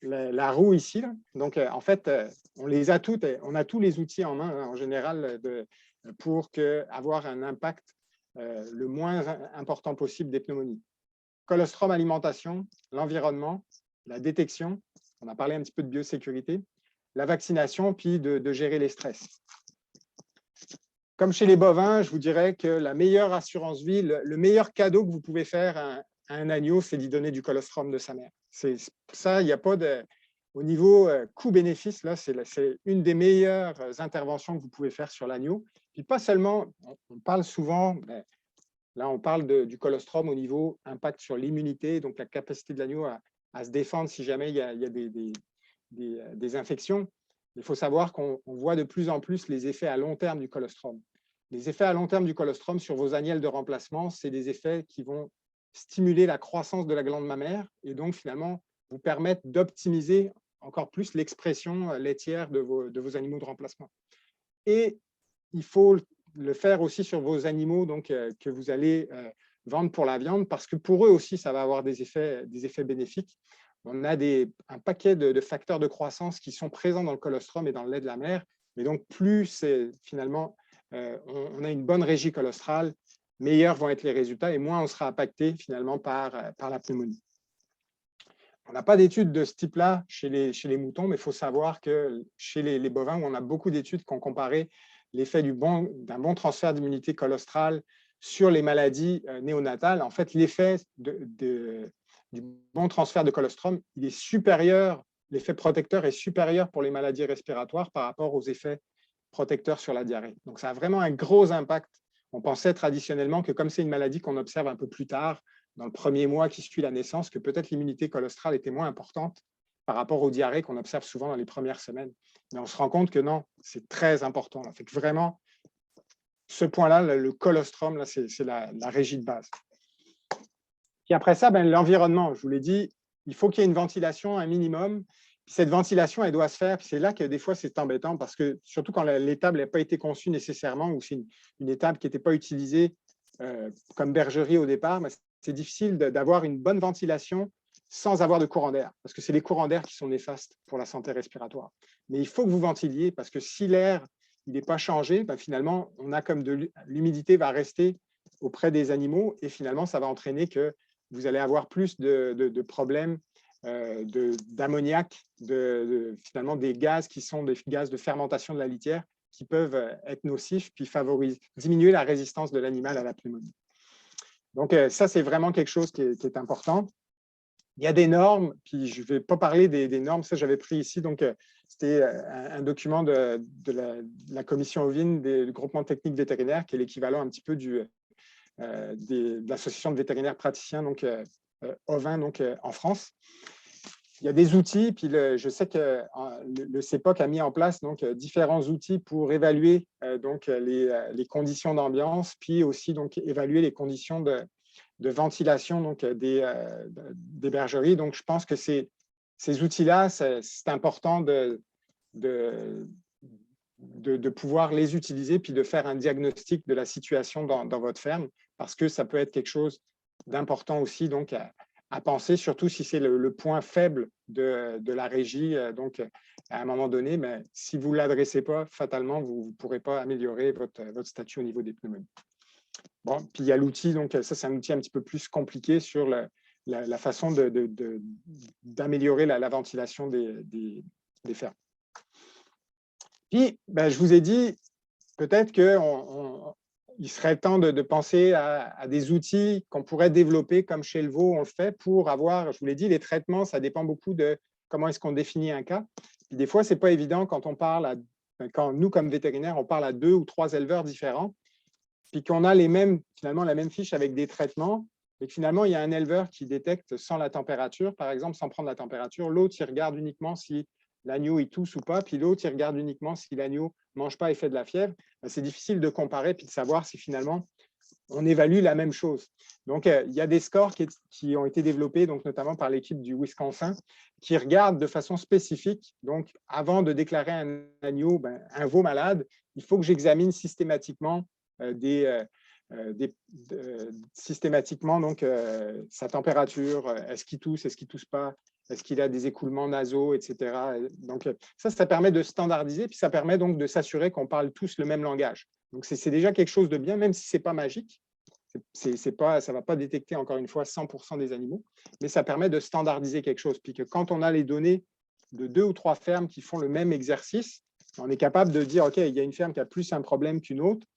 la roue ici. Là. Donc, en fait, on les a toutes, on a tous les outils en main, en général, pour avoir un impact le moins important possible des pneumonies. Colostrum, alimentation, l'environnement, la détection, on a parlé un petit peu de biosécurité, la vaccination, puis de gérer les stress. Comme chez les bovins, je vous dirais que la meilleure assurance vie, le meilleur cadeau que vous pouvez faire à un agneau, c'est d'y donner du colostrum de sa mère. Ça, il n'y a pas de… Au niveau coût-bénéfice, là, c'est une des meilleures interventions que vous pouvez faire sur l'agneau. Puis pas seulement, on parle souvent, là, on parle du colostrum au niveau impact sur l'immunité, donc la capacité de l'agneau à se défendre si jamais il y a des infections. Il faut savoir qu'on voit de plus en plus les effets à long terme du colostrum. Les effets à long terme du colostrum sur vos agnelles de remplacement, c'est des effets qui vont stimuler la croissance de la glande mammaire et donc finalement vous permettre d'optimiser encore plus l'expression laitière de vos animaux de remplacement. Et il faut le faire aussi sur vos animaux donc, que vous allez vendre pour la viande parce que pour eux aussi, ça va avoir des effets bénéfiques. On a un paquet de facteurs de croissance qui sont présents dans le colostrum et dans le lait de la mère. Mais donc, plus finalement, on a une bonne régie colostrale, meilleurs vont être les résultats et moins on sera impacté finalement par la pneumonie. On n'a pas d'études de ce type-là chez les moutons, mais il faut savoir que chez les bovins, on a beaucoup d'études qui ont comparé l'effet d'un bon transfert d'immunité colostrale sur les maladies néonatales. En fait, l'effet du bon transfert de colostrum, il est supérieur, l'effet protecteur est supérieur pour les maladies respiratoires par rapport aux effets protecteurs sur la diarrhée. Donc, ça a vraiment un gros impact. On pensait traditionnellement que comme c'est une maladie qu'on observe un peu plus tard, dans le premier mois qui suit la naissance, que peut-être l'immunité colostrale était moins importante par rapport aux diarrhées qu'on observe souvent dans les premières semaines. Mais on se rend compte que non, c'est très important. Fait que vraiment, ce point-là, le colostrum, c'est la régie de base. Puis après ça, l'environnement, je vous l'ai dit, il faut qu'il y ait une ventilation, un minimum. Puis cette ventilation, elle doit se faire. Puis c'est là que des fois, c'est embêtant parce que, surtout quand l'étable n'a pas été conçue nécessairement ou c'est une étable qui n'était pas utilisée comme bergerie au départ, c'est difficile d'avoir une bonne ventilation sans avoir de courant d'air, parce que c'est les courants d'air qui sont néfastes pour la santé respiratoire. Mais il faut que vous ventiliez, parce que si l'air n'est pas changé, finalement, on a comme l'humidité va rester auprès des animaux, et finalement, ça va entraîner que vous allez avoir plus de problèmes d'ammoniac, finalement des gaz qui sont des gaz de fermentation de la litière, qui peuvent être nocifs, puis diminuer la résistance de l'animal à la pneumonie. Donc, ça, c'est vraiment quelque chose qui est important. Il y a des normes, puis je ne vais pas parler des normes, ça, j'avais pris ici. Donc, c'était un document de la commission ovine du groupement technique vétérinaire, qui est l'équivalent un petit peu de l'association de vétérinaires praticiens, donc ovins, donc en France. Il y a des outils, puis je sais que le CEPOC a mis en place donc, différents outils pour évaluer donc, les conditions d'ambiance, puis aussi donc, évaluer les conditions de ventilation donc, des bergeries. Donc, je pense que ces outils-là, c'est important de pouvoir les utiliser, puis de faire un diagnostic de la situation dans votre ferme, parce que ça peut être quelque chose d'important aussi donc, à penser, surtout si c'est le point faible de la régie. Donc, à un moment donné, mais si vous ne l'adressez pas, fatalement, vous ne pourrez pas améliorer votre statut au niveau des pneumonies. Bon, puis il y a l'outil, donc ça, c'est un outil un petit peu plus compliqué sur la façon d'améliorer la ventilation des fermes. Puis, je vous ai dit, peut-être qu'il serait temps de penser à des outils qu'on pourrait développer comme chez le veau, on le fait, pour avoir, je vous l'ai dit, les traitements, ça dépend beaucoup de comment est-ce qu'on définit un cas. Puis des fois, ce n'est pas évident quand on parle quand nous, comme vétérinaires, on parle à 2 ou 3 éleveurs différents, puis qu'on a finalement la même fiche avec des traitements, et que finalement, il y a un éleveur qui détecte sans la température, par exemple, sans prendre la température, l'autre, il regarde uniquement si l'agneau il tousse ou pas, puis l'autre, il regarde uniquement si l'agneau ne mange pas et fait de la fièvre. C'est difficile de comparer puis de savoir si finalement on évalue la même chose. Donc, il y a des scores qui ont été développés, donc, notamment par l'équipe du Wisconsin, qui regardent de façon spécifique. Donc, avant de déclarer un agneau, un veau malade, il faut que j'examine systématiquement systématiquement donc, sa température, est-ce qu'il tousse, est-ce qu'il ne tousse pas, est-ce qu'il a des écoulements nasaux, etc. Donc, ça permet de standardiser, puis ça permet donc de s'assurer qu'on parle tous le même langage. Donc, c'est déjà quelque chose de bien, même si ce n'est pas magique. Ça ne va pas détecter, encore une fois, 100% des animaux, mais ça permet de standardiser quelque chose. Puis que quand on a les données de 2 ou 3 fermes qui font le même exercice, on est capable de dire, OK, il y a une ferme qui a plus un problème qu'une autre,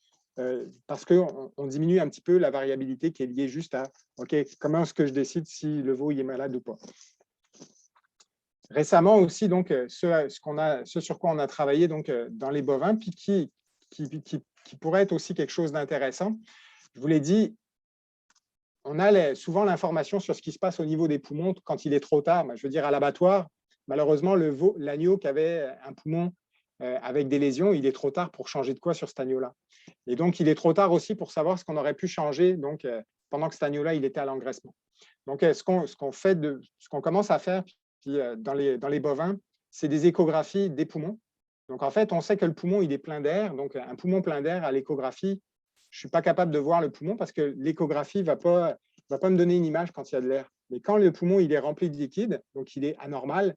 parce qu'on diminue un petit peu la variabilité qui est liée juste à OK, comment est-ce que je décide si le veau il est malade ou pas. Récemment aussi, donc, ce sur quoi on a travaillé donc, dans les bovins, puis qui pourrait être aussi quelque chose d'intéressant. Je vous l'ai dit, on a souvent l'information sur ce qui se passe au niveau des poumons quand il est trop tard. Je veux dire, à l'abattoir, malheureusement, l'agneau qui avait un poumon avec des lésions, il est trop tard pour changer de quoi sur cet agneau-là. Et donc, il est trop tard aussi pour savoir ce qu'on aurait pu changer donc, pendant que cet agneau-là, il était à l'engraissement. Donc, ce qu'on commence à faire puis, dans les bovins, c'est des échographies des poumons. Donc, en fait, on sait que le poumon, il est plein d'air. Donc, un poumon plein d'air, à l'échographie, je ne suis pas capable de voir le poumon parce que l'échographie ne va pas me donner une image quand il y a de l'air. Mais quand le poumon il est rempli de liquide, donc il est anormal,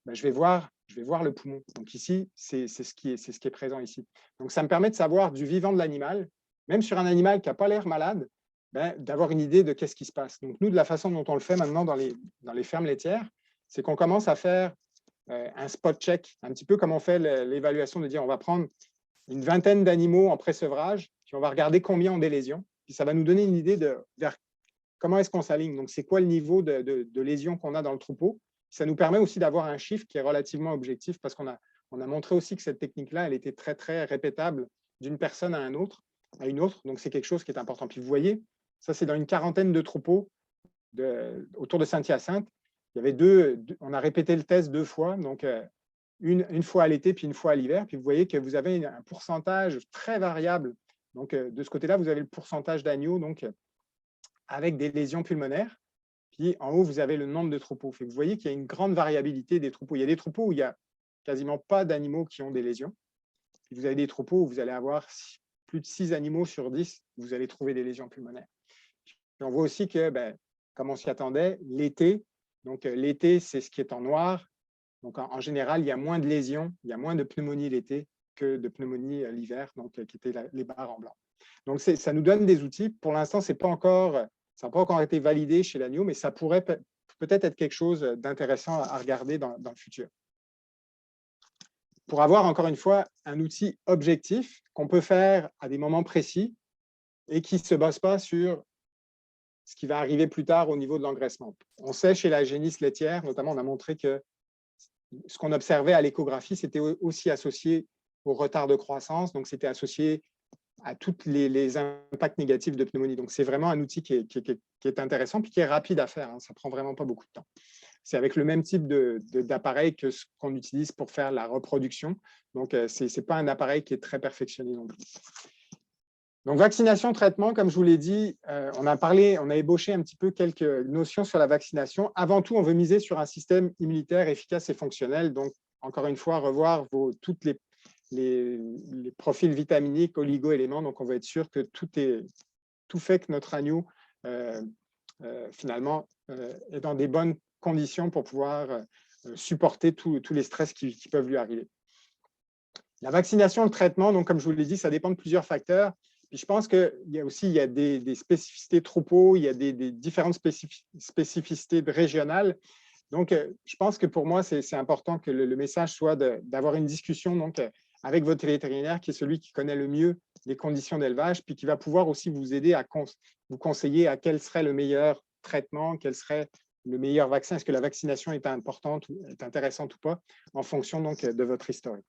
ben, je vais voir le poumon. Donc ici, c'est ce qui est présent ici. Donc, ça me permet de savoir du vivant de l'animal, même sur un animal qui n'a pas l'air malade, ben, d'avoir une idée de qu'est-ce qui se passe. Donc, nous, de la façon dont on le fait maintenant dans les fermes laitières, c'est qu'on commence à faire un spot check, un petit peu comme on fait l'évaluation de dire on va prendre une vingtaine d'animaux en pré-sevrage, puis on va regarder combien ont des lésions, puis ça va nous donner une idée de vers comment est-ce qu'on s'aligne. Donc, c'est quoi le niveau de lésions qu'on a dans le troupeau. Ça nous permet aussi d'avoir un chiffre qui est relativement objectif parce qu'on a montré aussi que cette technique-là, elle était très, très répétable d'une personne à une autre. Donc, c'est quelque chose qui est important. Puis, vous voyez, ça, c'est dans une quarantaine de troupeaux autour de Saint-Hyacinthe. Il y avait on a répété le test 2 fois, donc une fois à l'été puis une fois à l'hiver. Puis vous voyez que vous avez un pourcentage très variable. Donc, de ce côté-là, vous avez le pourcentage d'agneaux donc, avec des lésions pulmonaires. Puis en haut, vous avez le nombre de troupeaux. Vous voyez qu'il y a une grande variabilité des troupeaux. Il y a des troupeaux où il n'y a quasiment pas d'animaux qui ont des lésions. Puis vous avez des troupeaux où vous allez avoir plus de 6 animaux sur 10, vous allez trouver des lésions pulmonaires. Puis on voit aussi que, comme on s'y attendait, l'été, donc l'été, c'est ce qui est en noir. Donc en général, il y a moins de lésions, il y a moins de pneumonie l'été que de pneumonie l'hiver, donc qui étaient les barres en blanc. Donc ça nous donne des outils. Pour l'instant, ça n'a pas encore été validé chez l'agneau, mais ça pourrait peut-être être quelque chose d'intéressant à regarder dans le futur. Pour avoir, encore une fois, un outil objectif qu'on peut faire à des moments précis et qui ne se base pas sur ce qui va arriver plus tard au niveau de l'engraissement. On sait chez la génisse laitière, notamment, on a montré que ce qu'on observait à l'échographie, c'était aussi associé au retard de croissance, donc c'était associé à tous les impacts négatifs de pneumonie. Donc, c'est vraiment un outil qui est intéressant puis qui est rapide à faire. Ça ne prend vraiment pas beaucoup de temps. C'est avec le même type d'appareil que ce qu'on utilise pour faire la reproduction. Donc, ce n'est pas un appareil qui est très perfectionné non plus. Donc, vaccination, traitement, comme je vous l'ai dit, on a ébauché un petit peu quelques notions sur la vaccination. Avant tout, on veut miser sur un système immunitaire efficace et fonctionnel. Donc, encore une fois, revoir toutes les profils vitaminiques, oligo-éléments. Donc, on va être sûr que tout fait que notre agneau, finalement, est dans des bonnes conditions pour pouvoir supporter tous les stress qui peuvent lui arriver. La vaccination, le traitement, donc, comme je vous l'ai dit, ça dépend de plusieurs facteurs. Puis je pense qu'il y a des spécificités troupeaux, il y a des différentes spécificités régionales. Donc, je pense que pour moi, c'est important que le message soit d'avoir une discussion donc, avec votre vétérinaire, qui est celui qui connaît le mieux les conditions d'élevage, puis qui va pouvoir aussi vous aider à vous conseiller à quel serait le meilleur traitement, quel serait le meilleur vaccin, est-ce que la vaccination est importante, est intéressante ou pas, en fonction donc, de votre historique.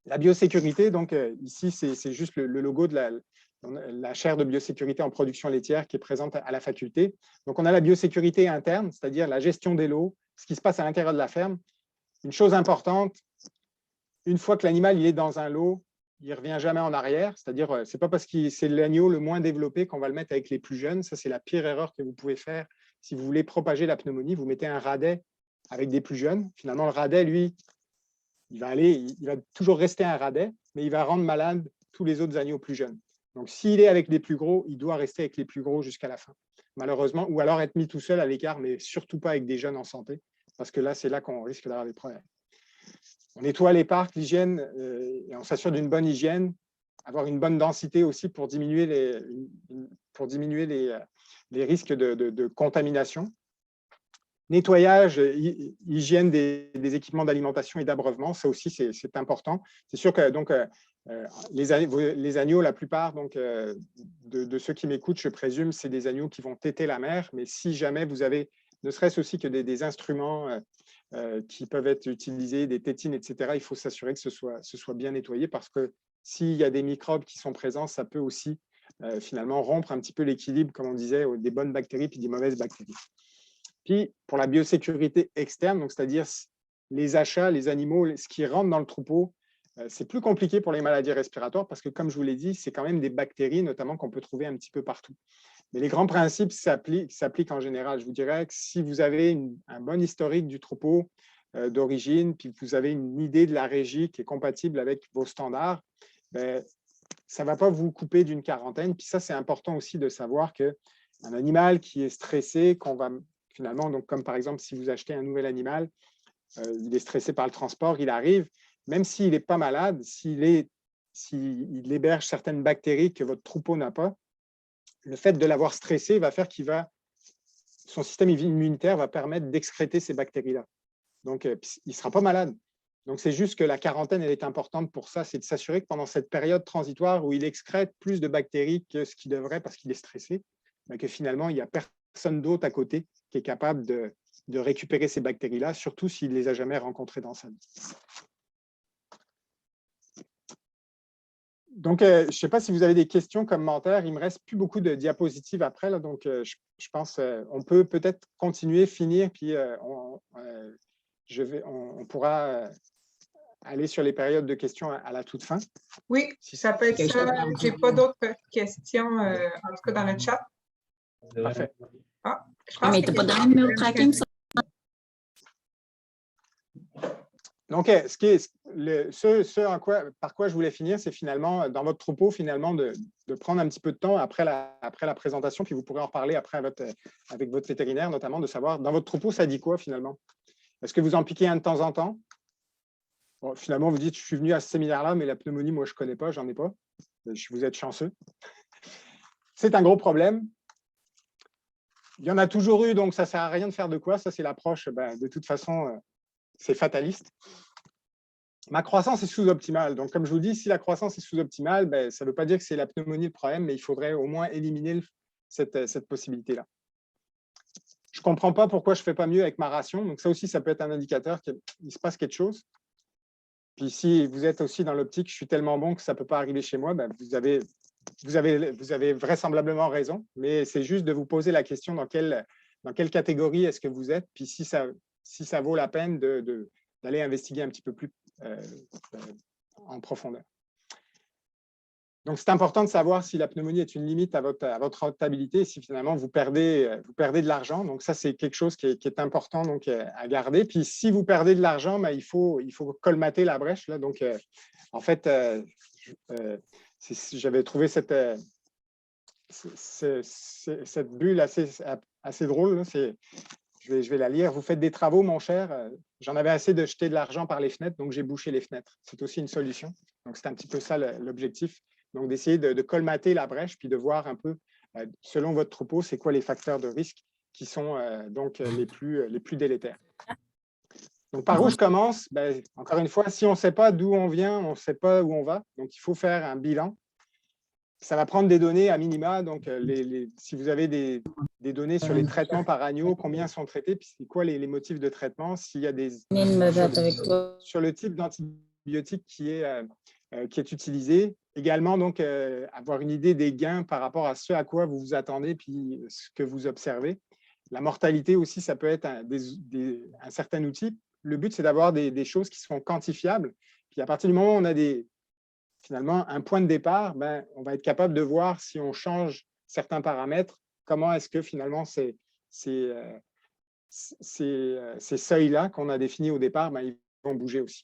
La biosécurité, donc ici, c'est juste le logo de la chaire de biosécurité en production laitière qui est présente à la faculté. Donc, on a la biosécurité interne, c'est-à-dire la gestion des lots, ce qui se passe à l'intérieur de la ferme. Une chose importante, une fois que l'animal est dans un lot, il ne revient jamais en arrière, c'est-à-dire ce n'est pas parce que c'est l'agneau le moins développé qu'on va le mettre avec les plus jeunes. Ça, c'est la pire erreur que vous pouvez faire si vous voulez propager la pneumonie. Vous mettez un radet avec des plus jeunes. Finalement, le radet, lui, il va toujours rester un radet, mais il va rendre malade tous les autres agneaux plus jeunes. Donc, s'il est avec les plus gros, il doit rester avec les plus gros jusqu'à la fin, malheureusement, ou alors être mis tout seul à l'écart, mais surtout pas avec des jeunes en santé, parce que là, c'est là qu'on risque d'avoir des problèmes. On nettoie les parcs, l'hygiène, et on s'assure d'une bonne hygiène, avoir une bonne densité aussi pour diminuer les risques de contamination. Nettoyage, hygiène des équipements d'alimentation et d'abreuvement, ça aussi, c'est important. C'est sûr que donc, les agneaux, la plupart donc, de ceux qui m'écoutent, je présume, c'est des agneaux qui vont téter la mère. Mais si jamais vous avez, ne serait-ce aussi que des instruments qui peuvent être utilisés, des tétines, etc., il faut s'assurer que ce soit bien nettoyé parce que s'il y a des microbes qui sont présents, ça peut aussi finalement rompre un petit peu l'équilibre, comme on disait, des bonnes bactéries puis des mauvaises bactéries. Puis, pour la biosécurité externe, c'est-à-dire les achats, les animaux, ce qui rentre dans le troupeau, c'est plus compliqué pour les maladies respiratoires parce que, comme je vous l'ai dit, c'est quand même des bactéries, notamment qu'on peut trouver un petit peu partout. Mais les grands principes s'appliquent en général. Je vous dirais que si vous avez un bon historique du troupeau d'origine, puis que vous avez une idée de la régie qui est compatible avec vos standards, ben, ça ne va pas vous couper d'une quarantaine. Puis ça, c'est important aussi de savoir qu'un animal qui est stressé, qu'on va finalement, donc comme par exemple, si vous achetez un nouvel animal, il est stressé par le transport, il arrive, même s'il n'est pas malade, s'il héberge certaines bactéries que votre troupeau n'a pas, le fait de l'avoir stressé va faire son système immunitaire va permettre d'excréter ces bactéries-là. Donc, il ne sera pas malade. Donc, c'est juste que la quarantaine, elle est importante pour ça, c'est de s'assurer que pendant cette période transitoire où il excrète plus de bactéries que ce qu'il devrait parce qu'il est stressé, que finalement, il n'y a personne d'autre à côté qui est capable de récupérer ces bactéries-là, surtout s'il ne les a jamais rencontrées dans sa vie. Donc, je ne sais pas si vous avez des questions, commentaires. Il ne me reste plus beaucoup de diapositives après, là, donc je pense qu'on peut peut-être continuer, finir, puis on pourra aller sur les périodes de questions à la toute fin. Oui, ça peut être ça. Je n'ai pas d'autres questions, en tout cas dans le chat. Parfait. Ah, je pense mais tu n'as pas de numéro de tracking, ça? Donc, par quoi je voulais finir, c'est finalement, dans votre troupeau, finalement, de prendre un petit peu de temps après la présentation, puis vous pourrez en reparler après avec votre vétérinaire, notamment, de savoir, dans votre troupeau, ça dit quoi, finalement? Est-ce que vous en piquez un de temps en temps? Bon, finalement, vous dites, je suis venu à ce séminaire-là, mais la pneumonie, moi, je ne connais pas, j'en ai pas. Vous êtes chanceux. C'est un gros problème. Il y en a toujours eu, donc ça ne sert à rien de faire de quoi. Ça, c'est l'approche, de toute façon, c'est fataliste. Ma croissance est sous-optimale. Donc, comme je vous dis, si la croissance est sous-optimale, ça ne veut pas dire que c'est la pneumonie le problème, mais il faudrait au moins éliminer cette possibilité-là. Je ne comprends pas pourquoi je ne fais pas mieux avec ma ration. Donc, ça aussi, ça peut être un indicateur qu'il se passe quelque chose. Puis, si vous êtes aussi dans l'optique, je suis tellement bon que ça ne peut pas arriver chez moi, vous avez vraisemblablement raison. Mais c'est juste de vous poser la question dans quelle catégorie est-ce que vous êtes, puis si ça vaut la peine d'aller investiguer un petit peu plus en profondeur. Donc, c'est important de savoir si la pneumonie est une limite à votre rentabilité, si finalement vous perdez de l'argent. Donc, ça, c'est quelque chose qui est important donc, à garder. Puis, si vous perdez de l'argent, il faut colmater la brèche. Là. Donc, en fait, j'avais trouvé cette bulle assez drôle. Là. Je vais la lire. Vous faites des travaux, mon cher. J'en avais assez de jeter de l'argent par les fenêtres, donc j'ai bouché les fenêtres. C'est aussi une solution. Donc, c'est un petit peu ça l'objectif. Donc, d'essayer de colmater la brèche, puis de voir un peu, selon votre troupeau, c'est quoi les facteurs de risque qui sont donc les plus délétères. Donc, par où je commence? Encore une fois, si on ne sait pas d'où on vient, on ne sait pas où on va. Donc, il faut faire un bilan. Ça va prendre des données à minima. Donc, si vous avez des données sur les traitements par agneau, combien sont traités, puis c'est quoi les motifs de traitement, s'il y a sur le type d'antibiotique qui est utilisé. Également, donc, avoir une idée des gains par rapport à ce à quoi vous vous attendez, puis ce que vous observez. La mortalité aussi, ça peut être un certain outil. Le but, c'est d'avoir des choses qui sont quantifiables. Puis à partir du moment où on a finalement un point de départ, on va être capable de voir si on change certains paramètres, comment est-ce que finalement ces seuils-là qu'on a définis au départ, ils vont bouger aussi.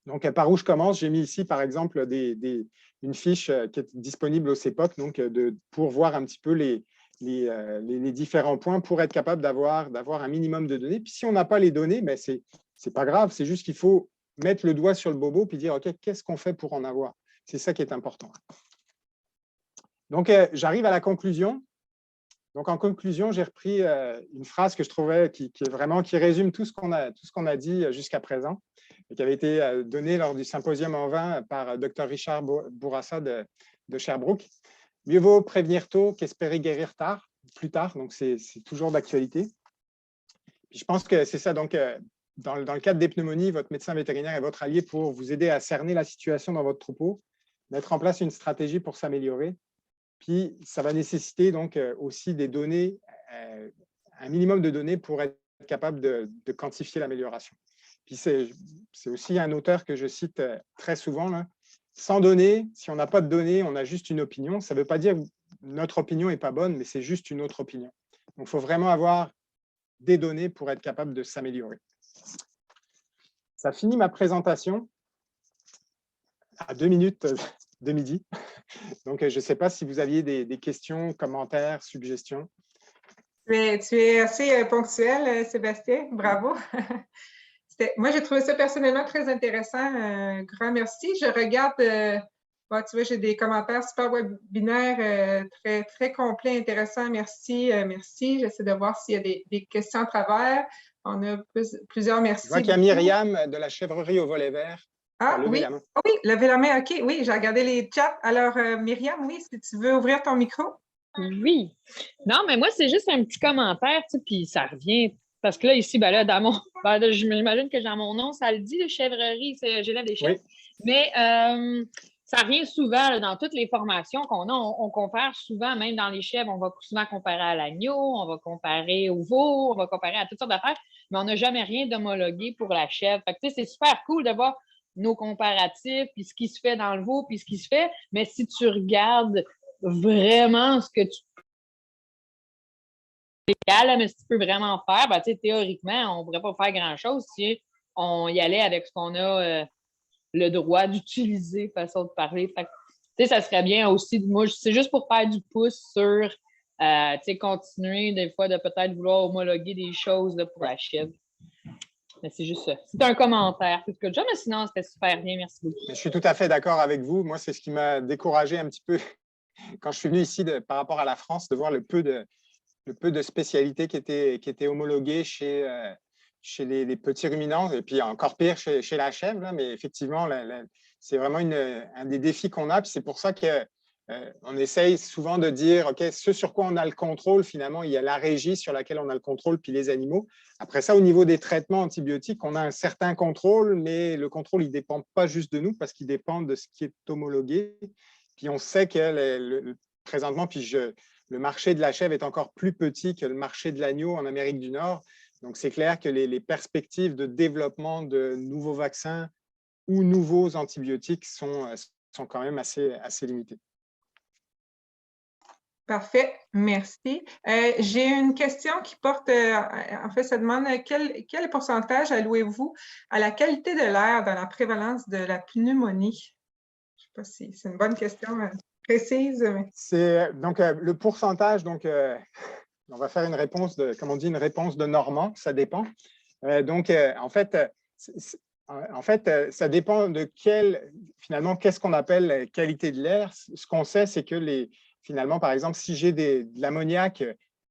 Donc, par où je commence, j'ai mis ici, par exemple, une fiche qui est disponible au CEPOC, donc pour voir un petit peu les différents points pour être capable d'avoir un minimum de données. Puis si on n'a pas les données, c'est pas grave, c'est juste qu'il faut mettre le doigt sur le bobo puis dire, OK, qu'est-ce qu'on fait pour en avoir? C'est ça qui est important. Donc, j'arrive à la conclusion. Donc, en conclusion, j'ai repris une phrase que je trouvais qui résume tout ce qu'on a dit jusqu'à présent et qui avait été donnée lors du symposium en vin par Dr Richard Bourassa de Sherbrooke. Mieux vaut prévenir tôt qu'espérer guérir plus tard. Donc, c'est toujours d'actualité. Je pense que c'est ça. Donc, dans le cadre des pneumonies, votre médecin vétérinaire est votre allié pour vous aider à cerner la situation dans votre troupeau, mettre en place une stratégie pour s'améliorer. Puis, ça va nécessiter donc aussi des données, un minimum de données pour être capable de quantifier l'amélioration. Puis, c'est aussi un auteur que je cite très souvent. Là. Sans données, si on n'a pas de données, on a juste une opinion. Ça ne veut pas dire que notre opinion n'est pas bonne, mais c'est juste une autre opinion. Donc, il faut vraiment avoir des données pour être capable de s'améliorer. Ça finit ma présentation à 2 minutes de midi. Donc, je ne sais pas si vous aviez des questions, commentaires, suggestions. Tu es assez ponctuel, Sébastien. Bravo. Moi, j'ai trouvé ça personnellement très intéressant. Un grand merci. Je regarde, tu vois, j'ai des commentaires super webinaires très, très complets, intéressants. Merci, merci. J'essaie de voir s'il y a des questions à travers. On a plusieurs merci. Je vois qu'il y a Myriam de la chèvrerie au volet vert. Ah oui, oui, levez la main, OK. Oui, j'ai regardé les chats. Alors, Myriam, oui, si tu veux ouvrir ton micro. Oui. Non, mais moi, c'est juste un petit commentaire, tu sais, puis ça revient. Parce que là, ici, ben là, j'imagine que dans mon nom, ça le dit, chèvrerie, j'élève des chèvres. Oui. Mais ça revient souvent là, dans toutes les formations qu'on a. On compare souvent, même dans les chèvres, on va souvent comparer à l'agneau, on va comparer au veau, on va comparer à toutes sortes d'affaires, mais on n'a jamais rien d'homologué pour la chèvre. Fait que, tu sais, c'est super cool de voir nos comparatifs, puis ce qui se fait dans le veau, puis ce qui se fait. Mais si tu regardes vraiment ce que tu mais si tu peux vraiment faire, ben, théoriquement, on ne pourrait pas faire grand-chose si on y allait avec ce qu'on a le droit d'utiliser, façon de parler. Fait, ça serait bien aussi, moi, c'est juste pour faire du pouce sur continuer des fois de peut-être vouloir homologuer des choses là, pour la chèvre. Mais c'est juste ça. C'est un commentaire. C'est ce que mais sinon, c'était super bien. Merci beaucoup. Je suis tout à fait d'accord avec vous. Moi, c'est ce qui m'a découragé un petit peu quand je suis venu ici par rapport à la France, de voir le peu de spécialités qui étaient homologuées chez les petits ruminants, et puis encore pire chez la chèvre. Là, mais effectivement, c'est vraiment un des défis qu'on a. Puis c'est pour ça qu'on essaye souvent de dire, OK, ce sur quoi on a le contrôle, finalement, il y a la régie sur laquelle on a le contrôle, puis les animaux. Après ça, au niveau des traitements antibiotiques, on a un certain contrôle, mais le contrôle, il ne dépend pas juste de nous, parce qu'il dépend de ce qui est homologué. Puis on sait que présentement, le marché de la chèvre est encore plus petit que le marché de l'agneau en Amérique du Nord. Donc, c'est clair que les perspectives de développement de nouveaux vaccins ou nouveaux antibiotiques sont quand même assez limitées. Parfait, merci. J'ai une question qui porte, en fait, ça demande quel pourcentage allouez-vous à la qualité de l'air dans la prévalence de la pneumonie? Je ne sais pas si c'est une bonne question précise. Mais... C'est donc le pourcentage, donc on va faire une réponse comme on dit, une réponse de Normand, ça dépend. En fait, ça dépend de finalement, qu'est-ce qu'on appelle qualité de l'air. Ce qu'on sait, c'est que finalement, par exemple, si j'ai de l'ammoniac,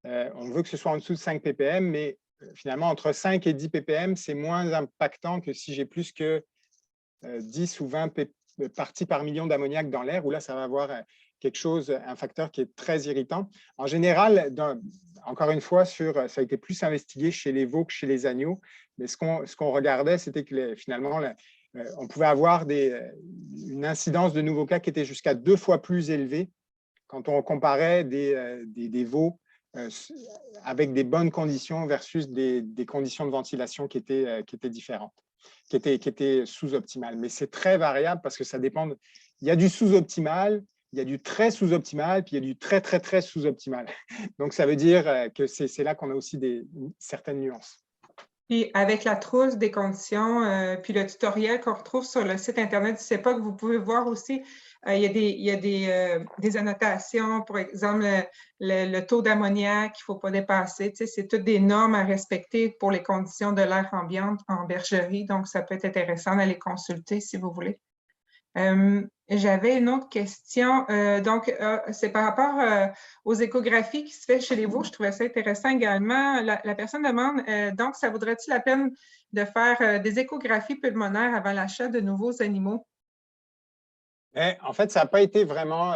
on veut que ce soit en dessous de 5 ppm, mais finalement, entre 5 et 10 ppm, c'est moins impactant que si j'ai plus que 10 ou 20 parties par million d'ammoniac dans l'air, où là, ça va avoir un facteur qui est très irritant. En général, encore une fois, ça a été plus investigué chez les veaux que chez les agneaux, mais ce qu'on regardait, c'était que finalement, on pouvait avoir une incidence de nouveaux cas qui était jusqu'à 2 fois plus élevée quand on comparait des veaux avec des bonnes conditions versus des conditions de ventilation qui étaient différentes, qui étaient sous-optimales. Mais c'est très variable parce que ça dépend. Il y a du sous-optimal, il y a du très sous-optimal, puis il y a du très, très, très sous-optimal. Donc, ça veut dire que c'est là qu'on a aussi certaines nuances. Puis, avec la trousse des conditions, puis le tutoriel qu'on retrouve sur le site Internet du CEPOC, vous pouvez voir aussi, il y a des annotations, par exemple, le taux d'ammoniac qu'il ne faut pas dépasser. Tu sais, c'est toutes des normes à respecter pour les conditions de l'air ambiante en bergerie. Donc, ça peut être intéressant d'aller consulter si vous voulez. J'avais une autre question. C'est par rapport aux échographies qui se fait chez les veaux. Je trouvais ça intéressant également. La personne demande, donc, ça vaudrait-il la peine de faire des échographies pulmonaires avant l'achat de nouveaux animaux? En fait, ça n'a pas été vraiment…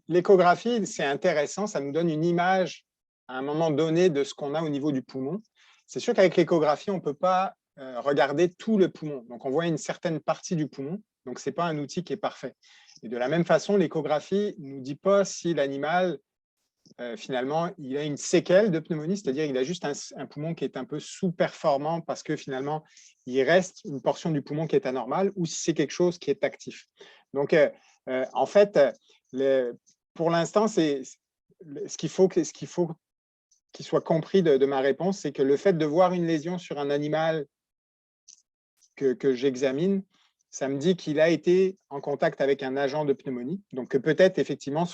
L'échographie, c'est intéressant, ça nous donne une image à un moment donné de ce qu'on a au niveau du poumon. C'est sûr qu'avec l'échographie, on ne peut pas regarder tout le poumon. Donc, on voit une certaine partie du poumon. Donc, ce n'est pas un outil qui est parfait. Et de la même façon, l'échographie ne nous dit pas si l'animal, finalement, il a une séquelle de pneumonie, c'est-à-dire qu'il a juste un poumon qui est un peu sous-performant parce que finalement, il reste une portion du poumon qui est anormale ou si c'est quelque chose qui est actif. Donc, en fait, pour l'instant, ce qu'il faut qu'il soit compris de ma réponse, c'est que le fait de voir une lésion sur un animal que j'examine, ça me dit qu'il a été en contact avec un agent de pneumonie, donc que peut-être effectivement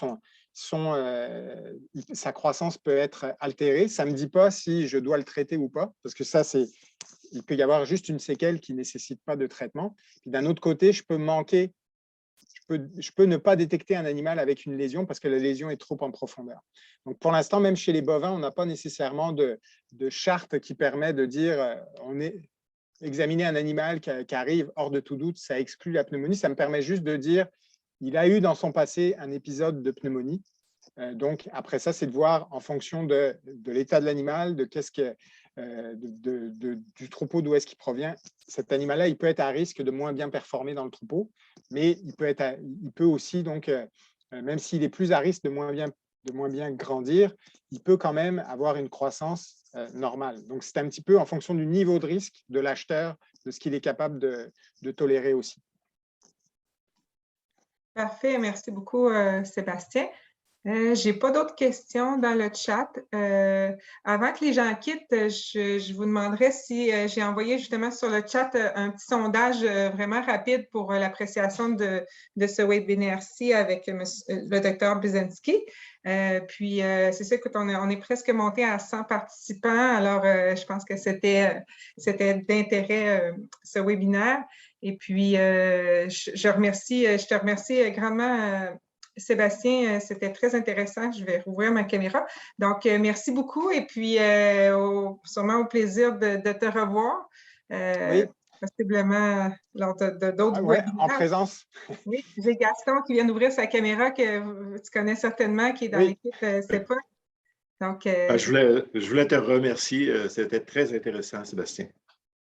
sa croissance peut être altérée. Ça ne me dit pas si je dois le traiter ou pas, parce que ça, il peut y avoir juste une séquelle qui ne nécessite pas de traitement. D'un autre côté, je peux ne pas détecter un animal avec une lésion parce que la lésion est trop en profondeur. Donc, pour l'instant, même chez les bovins, on n'a pas nécessairement de charte qui permet de dire examiner un animal qui arrive hors de tout doute, ça exclut la pneumonie. Ça me permet juste de dire il a eu dans son passé un épisode de pneumonie. Donc, après ça, c'est de voir en fonction de l'état de l'animal, du troupeau, d'où est-ce qu'il provient. Cet animal-là, il peut être à risque de moins bien performer dans le troupeau, mais il peut aussi, donc, même s'il est plus à risque de moins bien grandir, il peut quand même avoir une croissance normale. Donc, c'est un petit peu en fonction du niveau de risque de l'acheteur, de ce qu'il est capable de tolérer aussi. Parfait, merci beaucoup, Sébastien. Je n'ai pas d'autres questions dans le chat. Avant que les gens quittent, je vous demanderai si j'ai envoyé justement sur le chat un petit sondage vraiment rapide pour l'appréciation de ce webinaire-ci avec le docteur Buzenski. Puis, c'est ça, écoute, on est presque monté à 100 participants. Alors, je pense que c'était d'intérêt ce webinaire. Et puis, je te remercie grandement, Sébastien, c'était très intéressant. Je vais rouvrir ma caméra. Donc, merci beaucoup et puis sûrement au plaisir de te revoir, oui. Possiblement lors d'autres webinaires. En présence. Oui, j'ai Gaston qui vient d'ouvrir sa caméra que tu connais certainement, qui est dans l'équipe CEPA. Donc, je voulais te remercier. C'était très intéressant, Sébastien.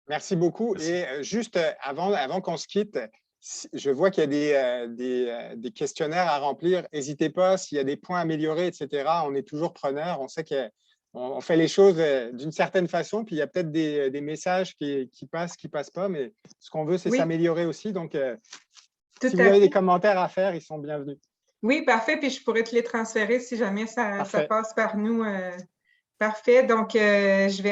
Merci beaucoup. Merci. Et juste avant qu'on se quitte, je vois qu'il y a des questionnaires à remplir. N'hésitez pas, s'il y a des points à améliorer, etc. On est toujours preneur. On sait qu'on fait les choses d'une certaine façon, puis il y a peut-être des messages qui passent, qui ne passent pas, mais ce qu'on veut, c'est s'améliorer aussi. Donc, si vous avez des commentaires à faire, ils sont bienvenus. Oui, parfait. Puis je pourrais te les transférer si jamais ça passe par nous. Parfait. Donc, je vais